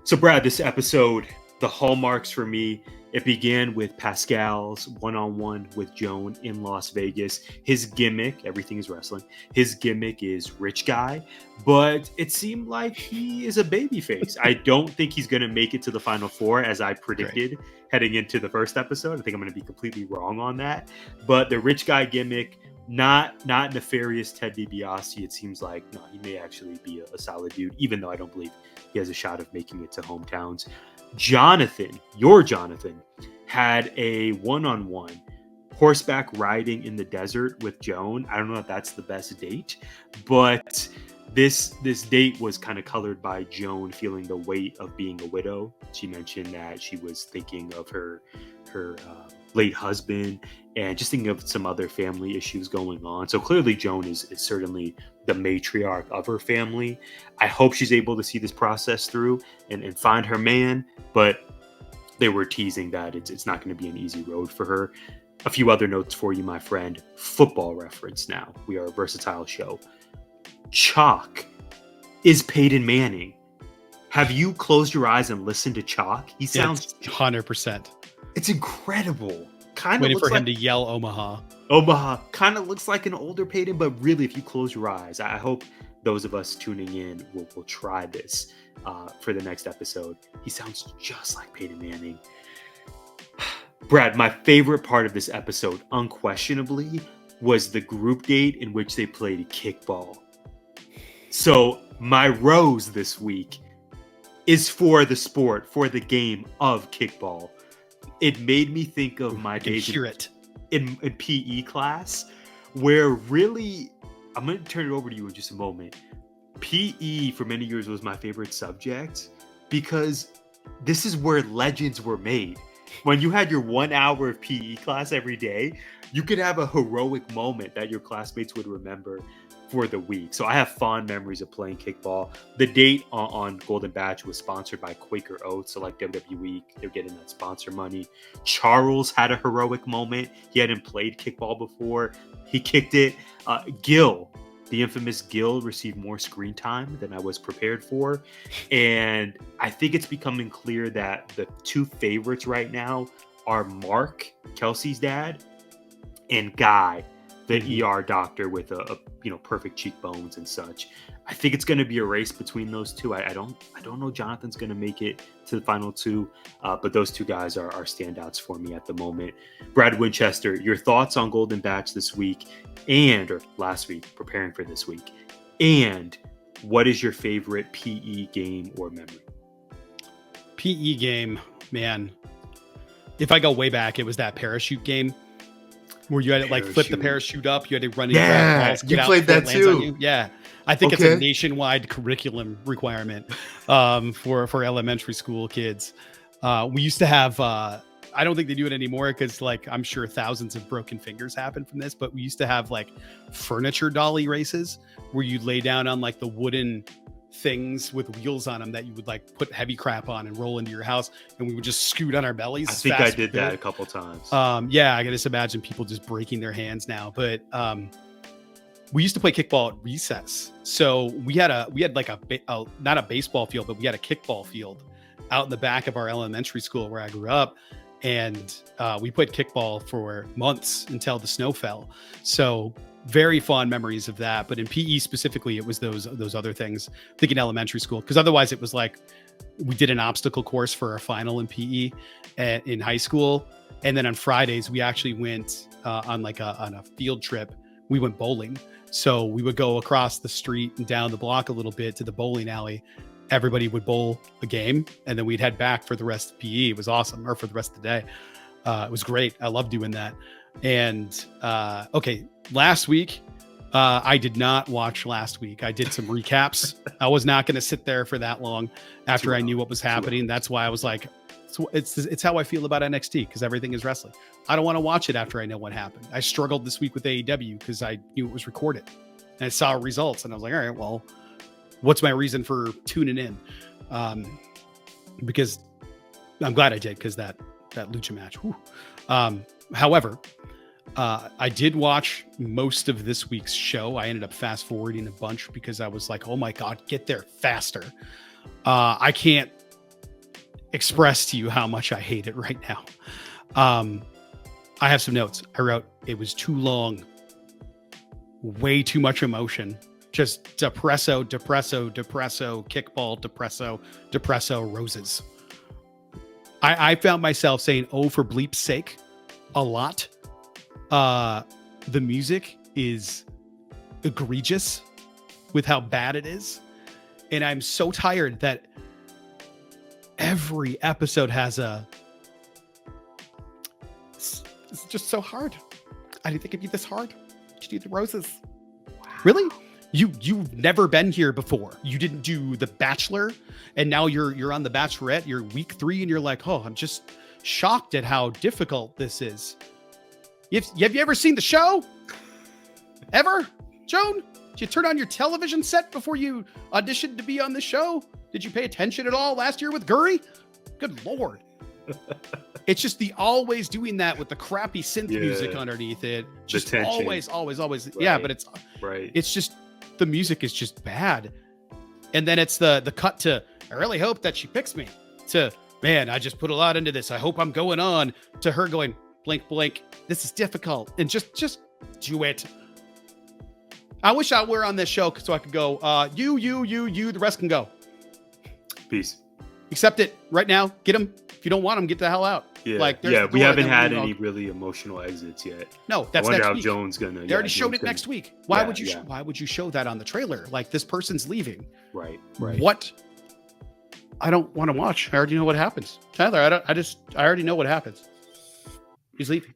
Speaker 3: So, Brad, this episode, the hallmarks for me, it began with Pascal's one-on-one with Joan in Las Vegas. His gimmick, everything is wrestling, his gimmick is rich guy, but it seemed like he is a babyface. I don't think he's going to make it to the Final Four, as I predicted heading into the first episode. I think I'm going to be completely wrong on that. But the rich guy gimmick, not nefarious Ted DiBiase. It seems like, no, he may actually be a solid dude, even though I don't believe he has a shot of making it to hometowns. Jonathan, your Jonathan, had a one-on-one horseback riding in the desert with Joan. I don't know if that's the best date, but this date was kind of colored by Joan feeling the weight of being a widow. She mentioned that she was thinking of her late husband and just thinking of some other family issues going on. So clearly Joan is certainly the matriarch of her family. I hope she's able to see this process through and find her man, but they were teasing that it's not going to be an easy road for her. A few other notes for you, my friend. Football reference now. We are a versatile show. Chalk is Peyton Manning. Have you closed your eyes and listened to Chalk? He sounds
Speaker 2: 100%.
Speaker 3: It's incredible. Kind of
Speaker 2: waiting for him
Speaker 3: like,
Speaker 2: to yell Omaha.
Speaker 3: Omaha kind of looks like an older Peyton, but really, if you close your eyes, I hope those of us tuning in will try this for the next episode. He sounds just like Peyton Manning. Brad, my favorite part of this episode, unquestionably, was the group date in which they played kickball. So my rose this week is for the sport, for the game of kickball. It made me think of my days in PE class, where really, I'm going to turn it over to you in just a moment. PE for many years was my favorite subject because this is where legends were made. When you had your 1 hour of PE class every day, you could have a heroic moment that your classmates would remember for the week. So I have fond memories of playing kickball. The date on Golden Batch was sponsored by Quaker Oats. So like WWE, they're getting that sponsor money. Charles had a heroic moment. He hadn't played kickball before. He kicked it. Gil, the infamous Gil, received more screen time than I was prepared for. And I think it's becoming clear that the two favorites right now are Mark, Kelsey's dad, and Guy, the ER doctor with a perfect cheekbones and such. I think it's going to be a race between those two. I don't know Jonathan's going to make it to the final two, but those two guys are standouts for me at the moment. Brad Winchester, your thoughts on Golden Batch this week or last week, preparing for this week, and what is your favorite PE game or memory?
Speaker 2: PE game, man. If I go way back, it was that parachute game where you had to like flip the parachute up. You had to run and grab balls.
Speaker 3: You played that too.
Speaker 2: Yeah. I think it's a nationwide curriculum requirement for elementary school kids. We used to have, I don't think they do it anymore because like I'm sure thousands of broken fingers happen from this, but we used to have like furniture dolly races where you lay down on like the wooden things with wheels on them that you would like put heavy crap on and roll into your house, and we would just scoot on our bellies.
Speaker 3: I think I did that a couple times.
Speaker 2: Yeah, I can just imagine people just breaking their hands now. But we used to play kickball at recess, so we had like not a baseball field, but we had a kickball field out in the back of our elementary school where I grew up, and we played kickball for months until the snow fell. So very fond memories of that. But in PE specifically, it was those other things, thinking elementary school, because otherwise it was like we did an obstacle course for our final in PE in high school. And then on Fridays, we actually went on a field trip. We went bowling. So we would go across the street and down the block a little bit to the bowling alley. Everybody would bowl a game, and then we'd head back for the rest of PE. It was awesome, or for the rest of the day. It was great. I love doing that. And okay, last week, I did not watch last week. I did some recaps. I was not going to sit there for that long after I knew what was happening. That's why I was like, it's how I feel about NXT, because everything is wrestling. I don't want to watch it after I know what happened. I struggled this week with AEW because I knew it was recorded and I saw results and I was like, all right, well, what's my reason for tuning in? Because I'm glad I did, because that lucha match. However, I did watch most of this week's show. I ended up fast forwarding a bunch because I was like, oh my God, get there faster. I can't express to you how much I hate it right now. I have some notes. I wrote, it was too long, way too much emotion. Just depresso, kickball, depresso, roses. I found myself saying, oh, for bleep's sake, a lot. The music is egregious with how bad it is. And I'm so tired that every episode has it's just so hard. I didn't think it'd be this hard. You do the roses. Wow. Really? You've never been here before. You didn't do The Bachelor, and now you're on The Bachelorette. You're week 3, and you're like, oh, I'm just shocked at how difficult this is. Have you ever seen the show? Ever, Joan? Did you turn on your television set before you auditioned to be on the show? Did you pay attention at all last year with Guri? Good Lord. It's just the always doing that with the crappy synth music underneath it. Just always. Right. Yeah, but it's just, the music is just bad. And then it's the cut to, I really hope that she picks me, to, man, I just put a lot into this. I hope I'm going on, to her going, blink, blink. This is difficult. And just do it. I wish I were on this show so I could go, you, the rest can go.
Speaker 3: Peace.
Speaker 2: Accept it right now. Get them. If you don't want them, get the hell out.
Speaker 3: Yeah, we haven't had any really emotional exits yet.
Speaker 2: No, that's
Speaker 3: I wonder
Speaker 2: next
Speaker 3: how
Speaker 2: week.
Speaker 3: Joan's gonna.
Speaker 2: They already showed it next week. Why would you show that on the trailer? Like, this person's leaving.
Speaker 3: Right.
Speaker 2: What? I don't want to watch. I already know what happens. Tyler, I already know what happens. He's leaving.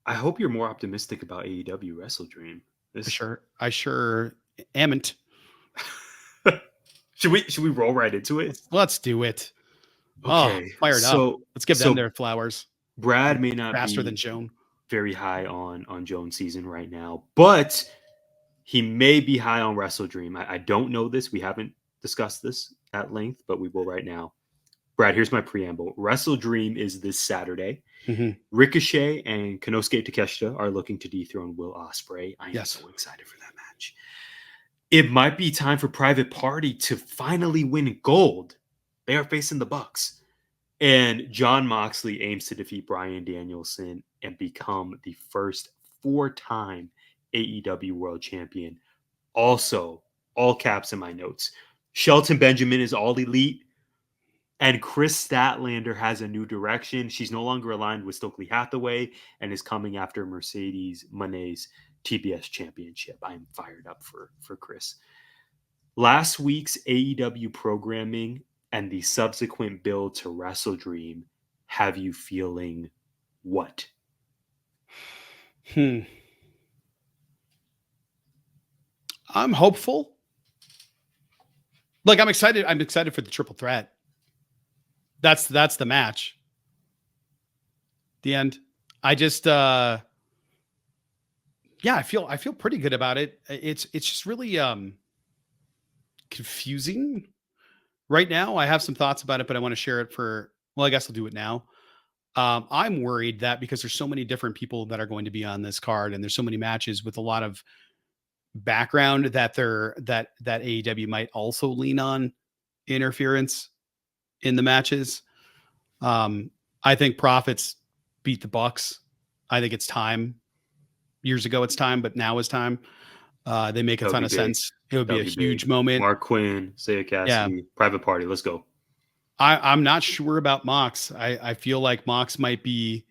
Speaker 3: I hope you're more optimistic about AEW WrestleDream.
Speaker 2: I sure amn't.
Speaker 3: Should we roll right into it?
Speaker 2: Let's do it.
Speaker 3: Okay.
Speaker 2: Fired up. Let's give them their flowers.
Speaker 3: Brad may not
Speaker 2: faster
Speaker 3: be
Speaker 2: than Joan.
Speaker 3: Very high on Joan's season right now, but he may be high on WrestleDream. I don't know this. We haven't discussed this at length, but we will right now. Brad, here's my preamble. WrestleDream is this Saturday. Mm-hmm. Ricochet and Konosuke Takeshita are looking to dethrone Will Ospreay. I am so excited for that match. It might be time for Private Party to finally win gold. They are facing the Bucks. And Jon Moxley aims to defeat Bryan Danielson and become the first 4-time AEW World Champion. Also, all caps in my notes, Shelton Benjamin is all elite. And Kris Statlander has a new direction. She's no longer aligned with Stokely Hathaway and is coming after Mercedes Moné's TBS championship. I'm fired up for Kris. Last week's AEW programming and the subsequent build to WrestleDream have you feeling what?
Speaker 2: I'm hopeful. Like, I'm excited. I'm excited for the triple threat. That's the match. The end. I just I feel pretty good about it. It's just really confusing right now. I have some thoughts about it, but I want to share it I guess I'll do it now. I'm worried that because there's so many different people that are going to be on this card, and there's so many matches with a lot of background that AEW might also lean on interference in the matches. I think Profits beat the Bucks. I think it's time. Years ago it's time, but now is time. They make a ton of sense It would be a
Speaker 3: WB.
Speaker 2: huge moment.
Speaker 3: Mark Quinn, Saya Cassidy, Private Party. Let's go.
Speaker 2: I'm not sure about Mox. I feel like Mox might be.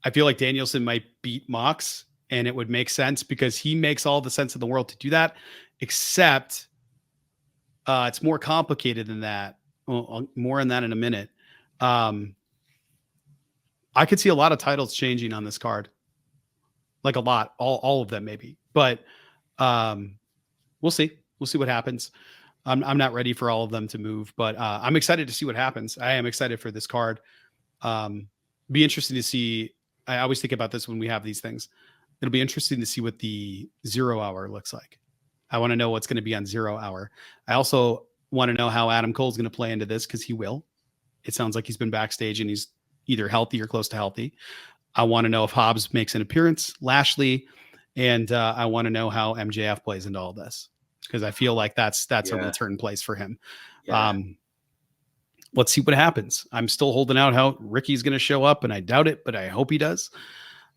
Speaker 2: I feel like Danielson might beat Mox, and it would make sense because he makes all the sense in the world to do that. Except, it's more complicated than that. Well, more on that in a minute. I could see a lot of titles changing on this card, like a lot, all of them maybe. But we'll see. We'll see what happens. I'm not ready for all of them to move, but I'm excited to see what happens. I am excited for this card. Be interesting to see. I always think about this when we have these things. It'll be interesting to see what the 0 hour looks like. I want to know what's going to be on 0 hour. I also want to know how Adam Cole's going to play into this, because he will. It sounds like he's been backstage and he's either healthy or close to healthy. I want to know if Hobbs makes an appearance, Lashley, and I want to know how MJF plays into all this, because I feel like that's a return place for him. Yeah. Let's see what happens. I'm still holding out how Ricky's going to show up, and I doubt it, but I hope he does.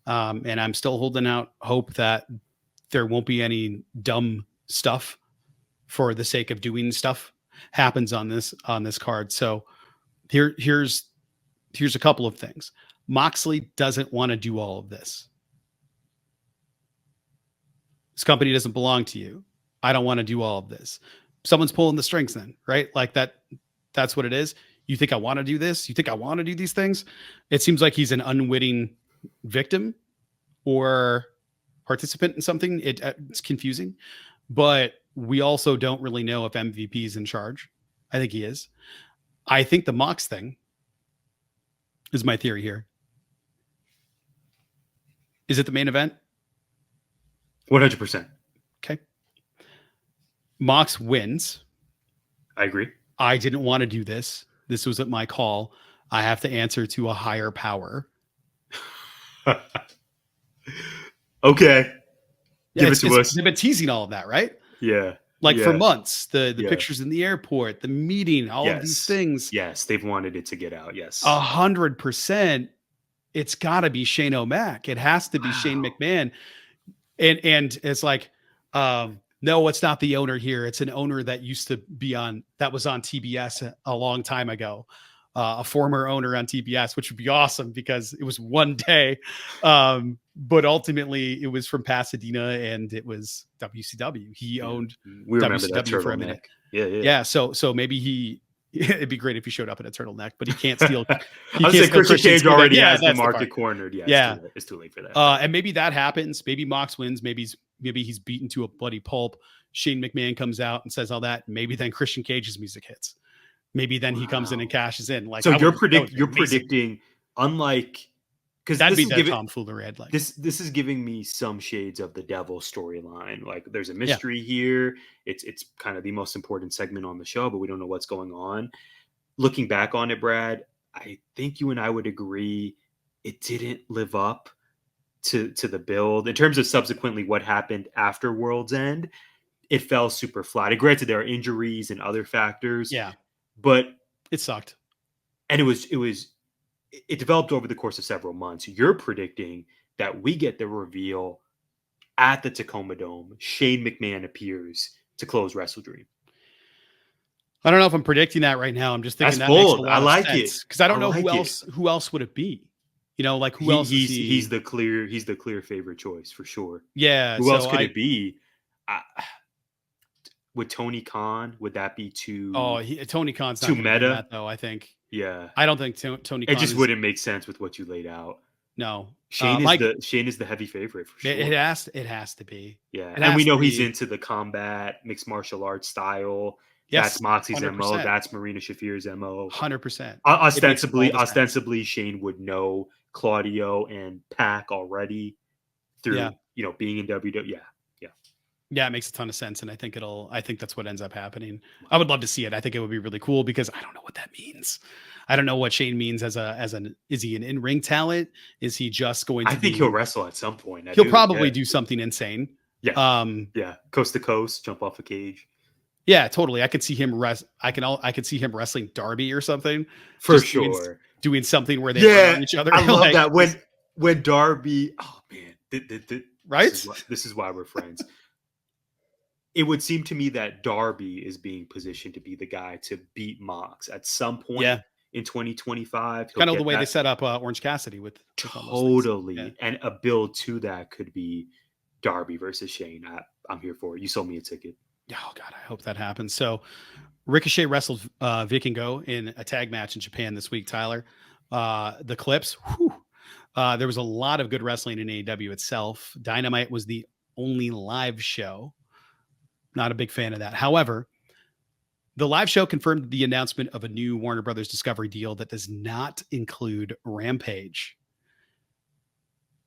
Speaker 2: And I'm still holding out hope that there won't be any dumb stuff for the sake of doing stuff happens on this card. So here's a couple of things. Moxley doesn't want to do all of this. This company doesn't belong to you. I don't want to do all of this. Someone's pulling the strings then, right? Like that's what it is. You think I want to do this? You think I want to do these things? It seems like he's an unwitting victim or participant in something. It's confusing, but we also don't really know if MVP is in charge. I think he is. I think the Mox thing is my theory here. Is it the main event?
Speaker 3: 100%.
Speaker 2: Okay. Mox wins.
Speaker 3: I agree.
Speaker 2: I didn't want to do this. This wasn't my call. I have to answer to a higher power.
Speaker 3: Okay. Give it to us.
Speaker 2: They've been teasing all of that, right?
Speaker 3: Yeah.
Speaker 2: Like for months, the pictures in the airport, the meeting, all of these things.
Speaker 3: Yes, they've wanted it to get out. Yes.
Speaker 2: 100%. It's got to be Shane O'Mac. It has to be Shane McMahon. And it's like, no, it's not the owner here. It's an owner that used to be that was on TBS a long time ago. A former owner on TBS, which would be awesome because it was one day. But ultimately it was from Pasadena and it was WCW. He owned WCW for a minute. Yeah. So maybe it'd be great if he showed up in a turtleneck, but he can't steal.
Speaker 3: Christian Cage already has the market cornered. Yeah. It's too late for that.
Speaker 2: And maybe that happens. Maybe Mox wins. Maybe he's beaten to a bloody pulp. Shane McMahon comes out and says all that. Maybe then Christian Cage's music hits. Maybe then he comes in and cashes in. Like,
Speaker 3: so you're predicting, unlike, because
Speaker 2: that'd be that tomfoolery I'd like.
Speaker 3: This is giving me some shades of the Devil storyline. Like there's a mystery here. It's kind of the most important segment on the show, but we don't know what's going on. Looking back on it, Brad, I think you and I would agree it didn't live up to the build in terms of subsequently what happened after World's End. It fell super flat. And granted, there are injuries and other factors.
Speaker 2: Yeah.
Speaker 3: But
Speaker 2: it sucked.
Speaker 3: And it developed over the course of several months. You're predicting that we get the reveal at the Tacoma Dome. Shane McMahon appears to close WrestleDream.
Speaker 2: I don't know if I'm predicting that right now. I'm just thinking
Speaker 3: that's bold. I like it
Speaker 2: because I don't know who else would it be. You know, like who else?
Speaker 3: He's the clear favorite choice for sure.
Speaker 2: Yeah.
Speaker 3: Who else could it be? Would Tony Khan? Would that be too?
Speaker 2: Oh, Tony Khan's not
Speaker 3: too meta,
Speaker 2: that, though. I think.
Speaker 3: Yeah,
Speaker 2: I don't think Tony.
Speaker 3: It just wouldn't make sense with what you laid out.
Speaker 2: No,
Speaker 3: Shane is the heavy favorite for sure.
Speaker 2: It has to be.
Speaker 3: Yeah, and we know he's into the combat mixed martial arts style. Yes, that's Moxie's 100%. MO. That's Marina Shafir's MO.
Speaker 2: 100%.
Speaker 3: Ostensibly, Shane would know Claudio and Pac already through being in WWE.
Speaker 2: Yeah, it makes a ton of sense, and I think that's what ends up happening. I would love to see it. I think it would be really cool because I don't know what that means. I don't know what Shane means is he an in-ring talent? Is he just going to?
Speaker 3: I think he'll wrestle at some point.
Speaker 2: He'll probably do something insane.
Speaker 3: Yeah. Coast to coast, jump off a cage.
Speaker 2: Yeah, totally. I could see him I could see him wrestling Darby or something.
Speaker 3: For sure.
Speaker 2: Doing something where they on each other.
Speaker 3: I love that when Darby. Oh man,
Speaker 2: right?
Speaker 3: This is why we're friends. it would seem to me that Darby is being positioned to be the guy to beat Mox at some point in 2025.
Speaker 2: Kind of the way they set up Orange Cassidy with
Speaker 3: totally. And a build to that could be Darby versus Shane. I'm here for it. You sold me a ticket.
Speaker 2: Oh God, I hope that happens. So Ricochet wrestled Vikingo in a tag match in Japan this week, Tyler. The clips, there was a lot of good wrestling in AEW itself. Dynamite was the only live show. Not a big fan of that. However, the live show confirmed the announcement of a new Warner Brothers Discovery deal that does not include Rampage.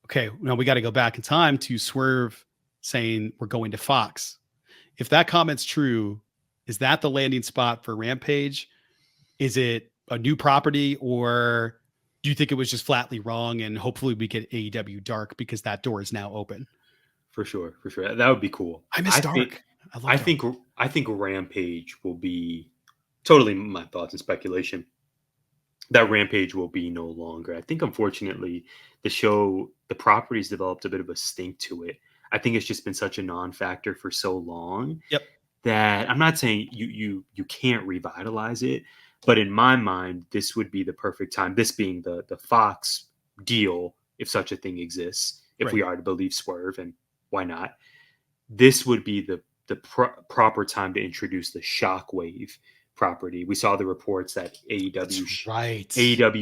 Speaker 2: Okay, now we got to go back in time to Swerve saying we're going to Fox. If that comment's true, is that the landing spot for Rampage? Is it a new property, or do you think it was just flatly wrong and hopefully we get AEW Dark because that door is now open?
Speaker 3: For sure. That would be cool.
Speaker 2: I miss Dark.
Speaker 3: I think Rampage will be, totally my thoughts and speculation, that Rampage will be no longer. I think unfortunately the property's developed a bit of a stink to it. I think it's just been such a non-factor for so long that I'm not saying you can't revitalize it, but in my mind, this would be the perfect time. This being the Fox deal, if such a thing exists, if we are to believe Swerve, and why not? This would be the proper time to introduce the Shockwave property. We saw the reports that AEW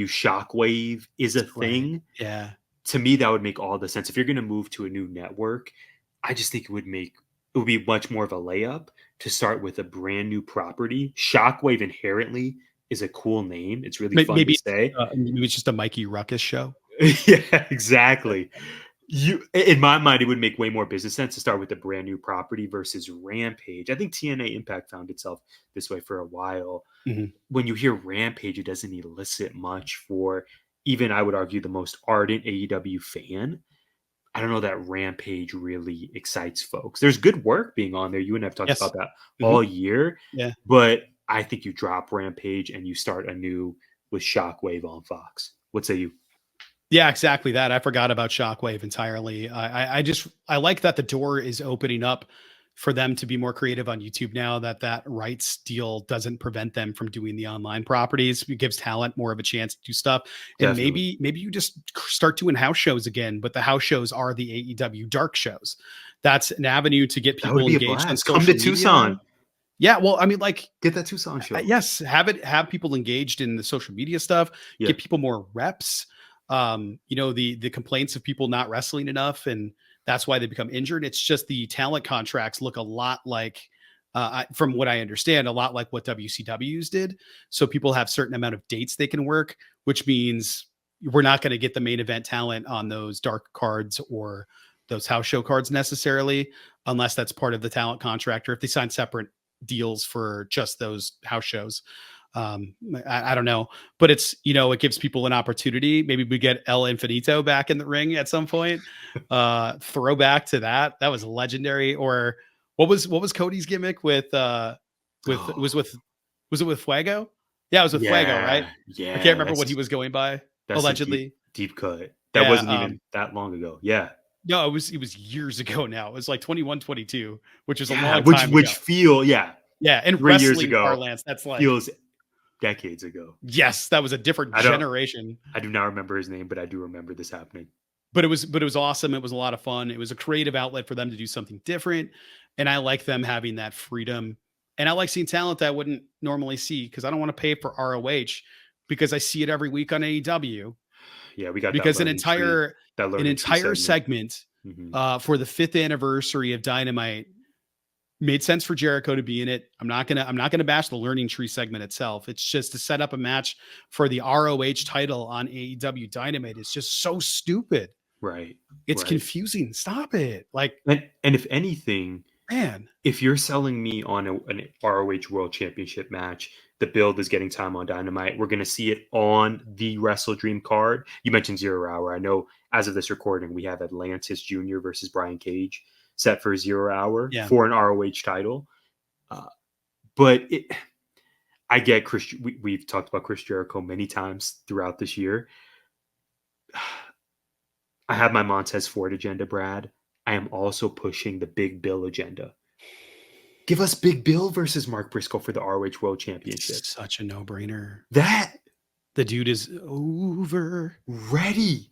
Speaker 3: Shockwave is a thing.
Speaker 2: Yeah.
Speaker 3: To me, that would make all the sense. If you're going to move to a new network, I just think it would be much more of a layup to start with a brand new property. Shockwave inherently is a cool name. It's really fun to say.
Speaker 2: Maybe it's just a Mikey Ruckus show.
Speaker 3: Yeah, exactly. In my mind, it would make way more business sense to start with a brand new property versus Rampage. I think TNA Impact found itself this way for a while. Mm-hmm. When you hear Rampage, it doesn't elicit much for even, I would argue, the most ardent AEW fan. I don't know that Rampage really excites folks. There's good work being on there. You and I have talked about that all year.
Speaker 2: Yeah.
Speaker 3: But I think you drop Rampage and you start anew with Shockwave on Fox. What say you?
Speaker 2: Yeah, exactly that. I forgot about Shockwave entirely. I like that the door is opening up for them to be more creative on YouTube now, that rights deal doesn't prevent them from doing the online properties. It gives talent more of a chance to do stuff. And maybe you just start doing house shows again, but the house shows are the AEW Dark shows. That's an avenue to get people engaged on social media.
Speaker 3: Come to Tucson.
Speaker 2: Yeah, well, I mean, like,
Speaker 3: get that Tucson show.
Speaker 2: Yes, have people engaged in the social media stuff. Yeah. Get people more reps. The complaints of people not wrestling enough, and that's why they become injured. It's just the talent contracts look a lot like, from what I understand, a lot like what WCW's did. So people have certain amount of dates they can work, which means we're not going to get the main event talent on those dark cards or those house show cards necessarily, unless that's part of the talent contract, or if they sign separate deals for just those house shows. I don't know, but it's, it gives people an opportunity. Maybe we get El Infinito back in the ring at some point. Throwback to that was legendary. Or what was Cody's gimmick was it with Fuego? Yeah, it was with Fuego, right?
Speaker 3: Yeah,
Speaker 2: I can't remember what he was going by. Allegedly,
Speaker 3: deep cut. That wasn't even that long ago. Yeah.
Speaker 2: No, it was years ago now. It was like 21, 22, which is a long time
Speaker 3: which
Speaker 2: ago.
Speaker 3: Yeah,
Speaker 2: and
Speaker 3: 3 years ago
Speaker 2: parlance, that's like
Speaker 3: feels decades ago.
Speaker 2: Yes, that was a different generation.
Speaker 3: I do not remember his name, but I do remember this happening.
Speaker 2: But it was awesome. It was a lot of fun. It was a creative outlet for them to do something different. And I like them having that freedom. And I like seeing talent that I wouldn't normally see, because I don't want to pay for ROH because I see it every week on AEW.
Speaker 3: Yeah, we got
Speaker 2: because an entire segment for the 5th anniversary of Dynamite made sense for Jericho to be in it. I'm not gonna bash the learning tree segment itself. It's just to set up a match for the ROH title on AEW Dynamite. It's just so stupid.
Speaker 3: Right.
Speaker 2: It's confusing. Stop it. Like,
Speaker 3: and if anything,
Speaker 2: man,
Speaker 3: if you're selling me on an ROH World Championship match, the build is getting time on Dynamite. We're going to see it on the WrestleDream card. You mentioned 0 Hour. I know as of this recording, we have Atlantis Jr. versus Brian Cage set for 0 Hour for an ROH title. But I get Chris. We've talked about Chris Jericho many times throughout this year. I have my Montez Ford agenda, Brad. I am also pushing the Big Bill agenda. Give us Big Bill versus Mark Briscoe for the ROH World Championship.
Speaker 2: It's such a no-brainer.
Speaker 3: That
Speaker 2: the dude is over.
Speaker 3: Ready.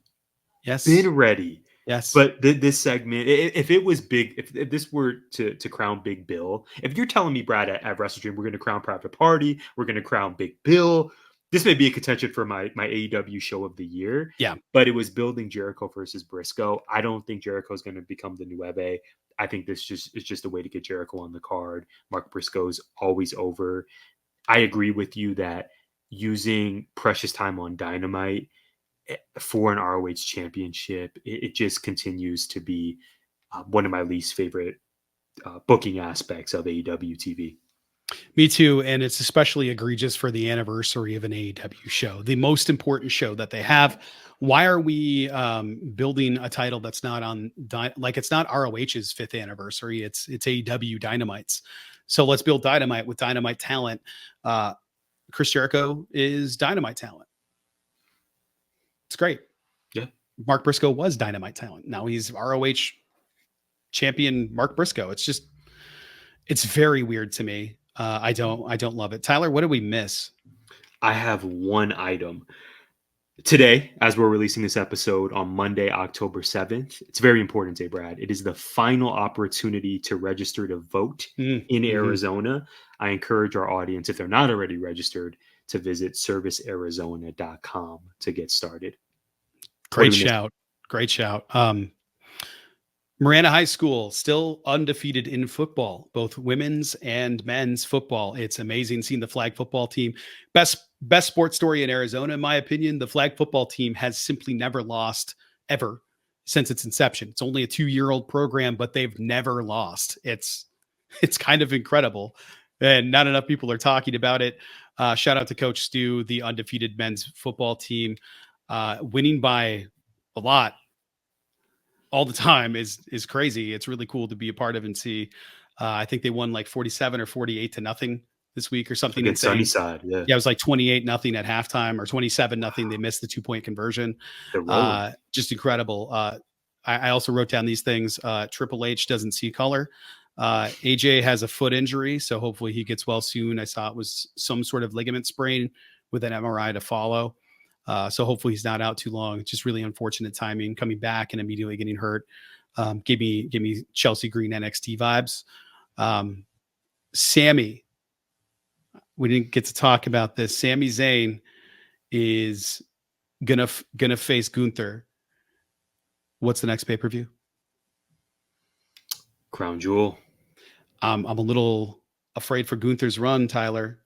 Speaker 2: Yes.
Speaker 3: Been ready.
Speaker 2: Yes.
Speaker 3: But this segment, if it was big, if this were to crown Big Bill, if you're telling me, Brad, at WrestleDream, we're going to crown Private Party, we're going to crown Big Bill, this may be a contention for my AEW show of the year.
Speaker 2: Yeah.
Speaker 3: But it was building Jericho versus Briscoe. I don't think Jericho is going to become the new Ebe. I think this is just a way to get Jericho on the card. Mark Briscoe's always over. I agree with you that using precious time on Dynamite for an ROH championship, it just continues to be one of my least favorite booking aspects of AEW TV.
Speaker 2: Me too. And it's especially egregious for the anniversary of an AEW show, the most important show that they have. Why are we building a title that's not on, like it's not ROH's 5th anniversary. It's AEW Dynamite's. So let's build Dynamite with Dynamite talent. Chris Jericho is Dynamite talent. It's great.
Speaker 3: Yeah.
Speaker 2: Mark Briscoe was Dynamite talent. Now he's ROH champion Mark Briscoe. It's very weird to me. I don't love it. Tyler, what did we miss?
Speaker 3: I have one item. Today, as we're releasing this episode on Monday, October 7th, it's a very important day, Brad. It is the final opportunity to register to vote in Arizona. I encourage our audience, if they're not already registered, to visit servicearizona.com to get started.
Speaker 2: Great shout. Great shout. Marana High School, still undefeated in football, both women's and men's football. It's amazing seeing the flag football team. Best sports story in Arizona, in my opinion. The flag football team has simply never lost ever since its inception. It's only a 2-year-old program, but they've never lost. It's kind of incredible. And not enough people are talking about it. Shout out to Coach Stu, the undefeated men's football team, winning by a lot all the time is crazy. It's really cool to be a part of and see. I think they won like 47 or 48-0 this week or something insane.
Speaker 3: Sunnyside, yeah.
Speaker 2: Yeah, it was like 28-0 at halftime or 27-0. They missed the 2-point conversion. Just incredible. I also wrote down these things. Triple H doesn't see color. AJ has a foot injury, so hopefully he gets well soon. I saw it was some sort of ligament sprain with an MRI to follow. So hopefully he's not out too long. It's just really unfortunate timing, coming back and immediately getting hurt. Give me Chelsea Green NXT vibes. Sammy, we didn't get to talk about this. Sami Zayn is gonna face Gunther. What's the next pay-per-view?
Speaker 3: Crown Jewel.
Speaker 2: I'm a little afraid for Gunther's run, Tyler.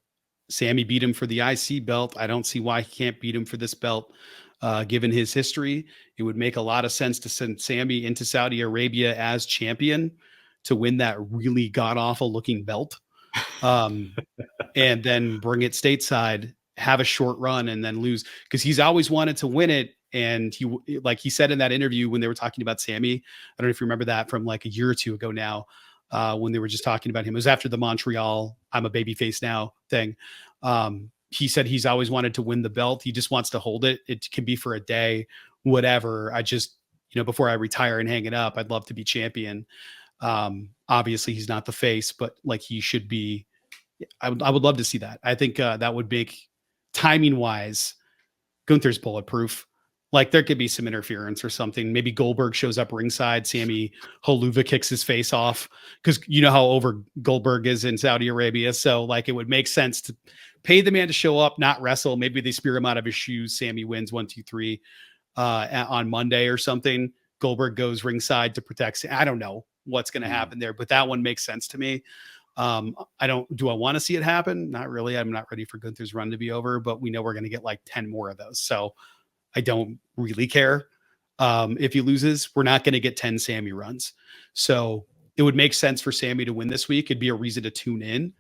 Speaker 2: Sammy beat him for the IC belt. I don't see why he can't beat him for this belt. Given his history, it would make a lot of sense to send Sammy into Saudi Arabia as champion to win that really god-awful looking belt. And then bring it stateside, have a short run, and then lose. Because he's always wanted to win it. And he said in that interview when they were talking about Sammy, I don't know if you remember that from like a year or two ago now, when they were just talking about him. It was after the Montreal "I'm a babyface now" thing. He said he's always wanted to win the belt. He just wants to hold it. It can be for a day, whatever. I just, before I retire and hang it up, I'd love to be champion. Obviously he's not the face, but like he should be. I would love to see that. I think that would make, timing wise, Gunther's bulletproof. Like there could be some interference or something. Maybe Goldberg shows up ringside. Sammy Haluva kicks his face off because you know how over Goldberg is in Saudi Arabia. So like it would make sense to pay the man to show up, not wrestle. Maybe they spear him out of his shoes. Sammy wins 1, 2, 3 on Monday or something. Goldberg goes ringside to protect. I don't know what's going to happen there, but that one makes sense to me. Do I want to see it happen? Not really. I'm not ready for Gunther's run to be over, but we know we're going to get like 10 more of those. So I don't really care. If he loses, we're not going to get 10 Sammy runs. So it would make sense for Sammy to win this week. It'd be a reason to tune in.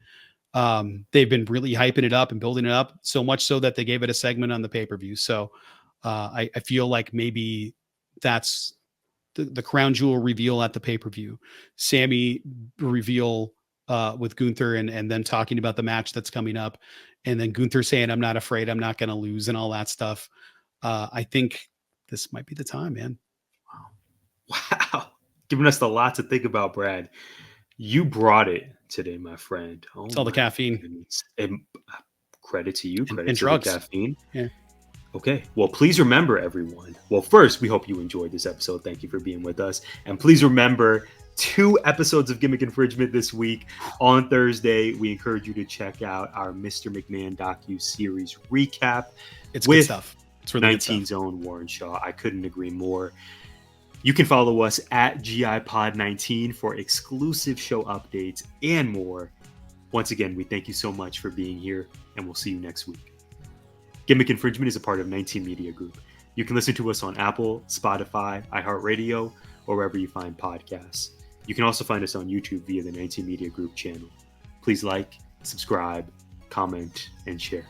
Speaker 2: They've been really hyping it up and building it up so much so that they gave it a segment on the pay-per-view. So I feel like maybe that's the crown jewel reveal at the pay-per-view. Sammy reveal with Gunther and then talking about the match that's coming up. And then Gunther saying, "I'm not afraid, I'm not going to lose," and all that stuff. I think this might be the time, man.
Speaker 3: Wow. Giving us a lot to think about, Brad. You brought it today, my friend. Oh,
Speaker 2: It's all the caffeine.
Speaker 3: And credit to you. Credit
Speaker 2: and
Speaker 3: to
Speaker 2: drugs.
Speaker 3: The caffeine.
Speaker 2: Yeah.
Speaker 3: Okay. Well, please remember, everyone. Well, first, we hope you enjoyed this episode. Thank you for being with us. And please remember, 2 episodes of Gimmick Infringement this week. On Thursday, we encourage you to check out our Mr. McMahon docu-series recap.
Speaker 2: It's
Speaker 3: with
Speaker 2: good stuff. It's really
Speaker 3: 19 Zone Warren Shaw. I couldn't agree more. You can follow us at GIPod19 for exclusive show updates and more. Once again, we thank you so much for being here, and we'll see you next week. Gimmick Infringement is a part of 19 Media Group. You can listen to us on Apple, Spotify, iHeartRadio, or wherever you find podcasts. You can also find us on YouTube via the 19 Media Group channel. Please like, subscribe, comment, and share.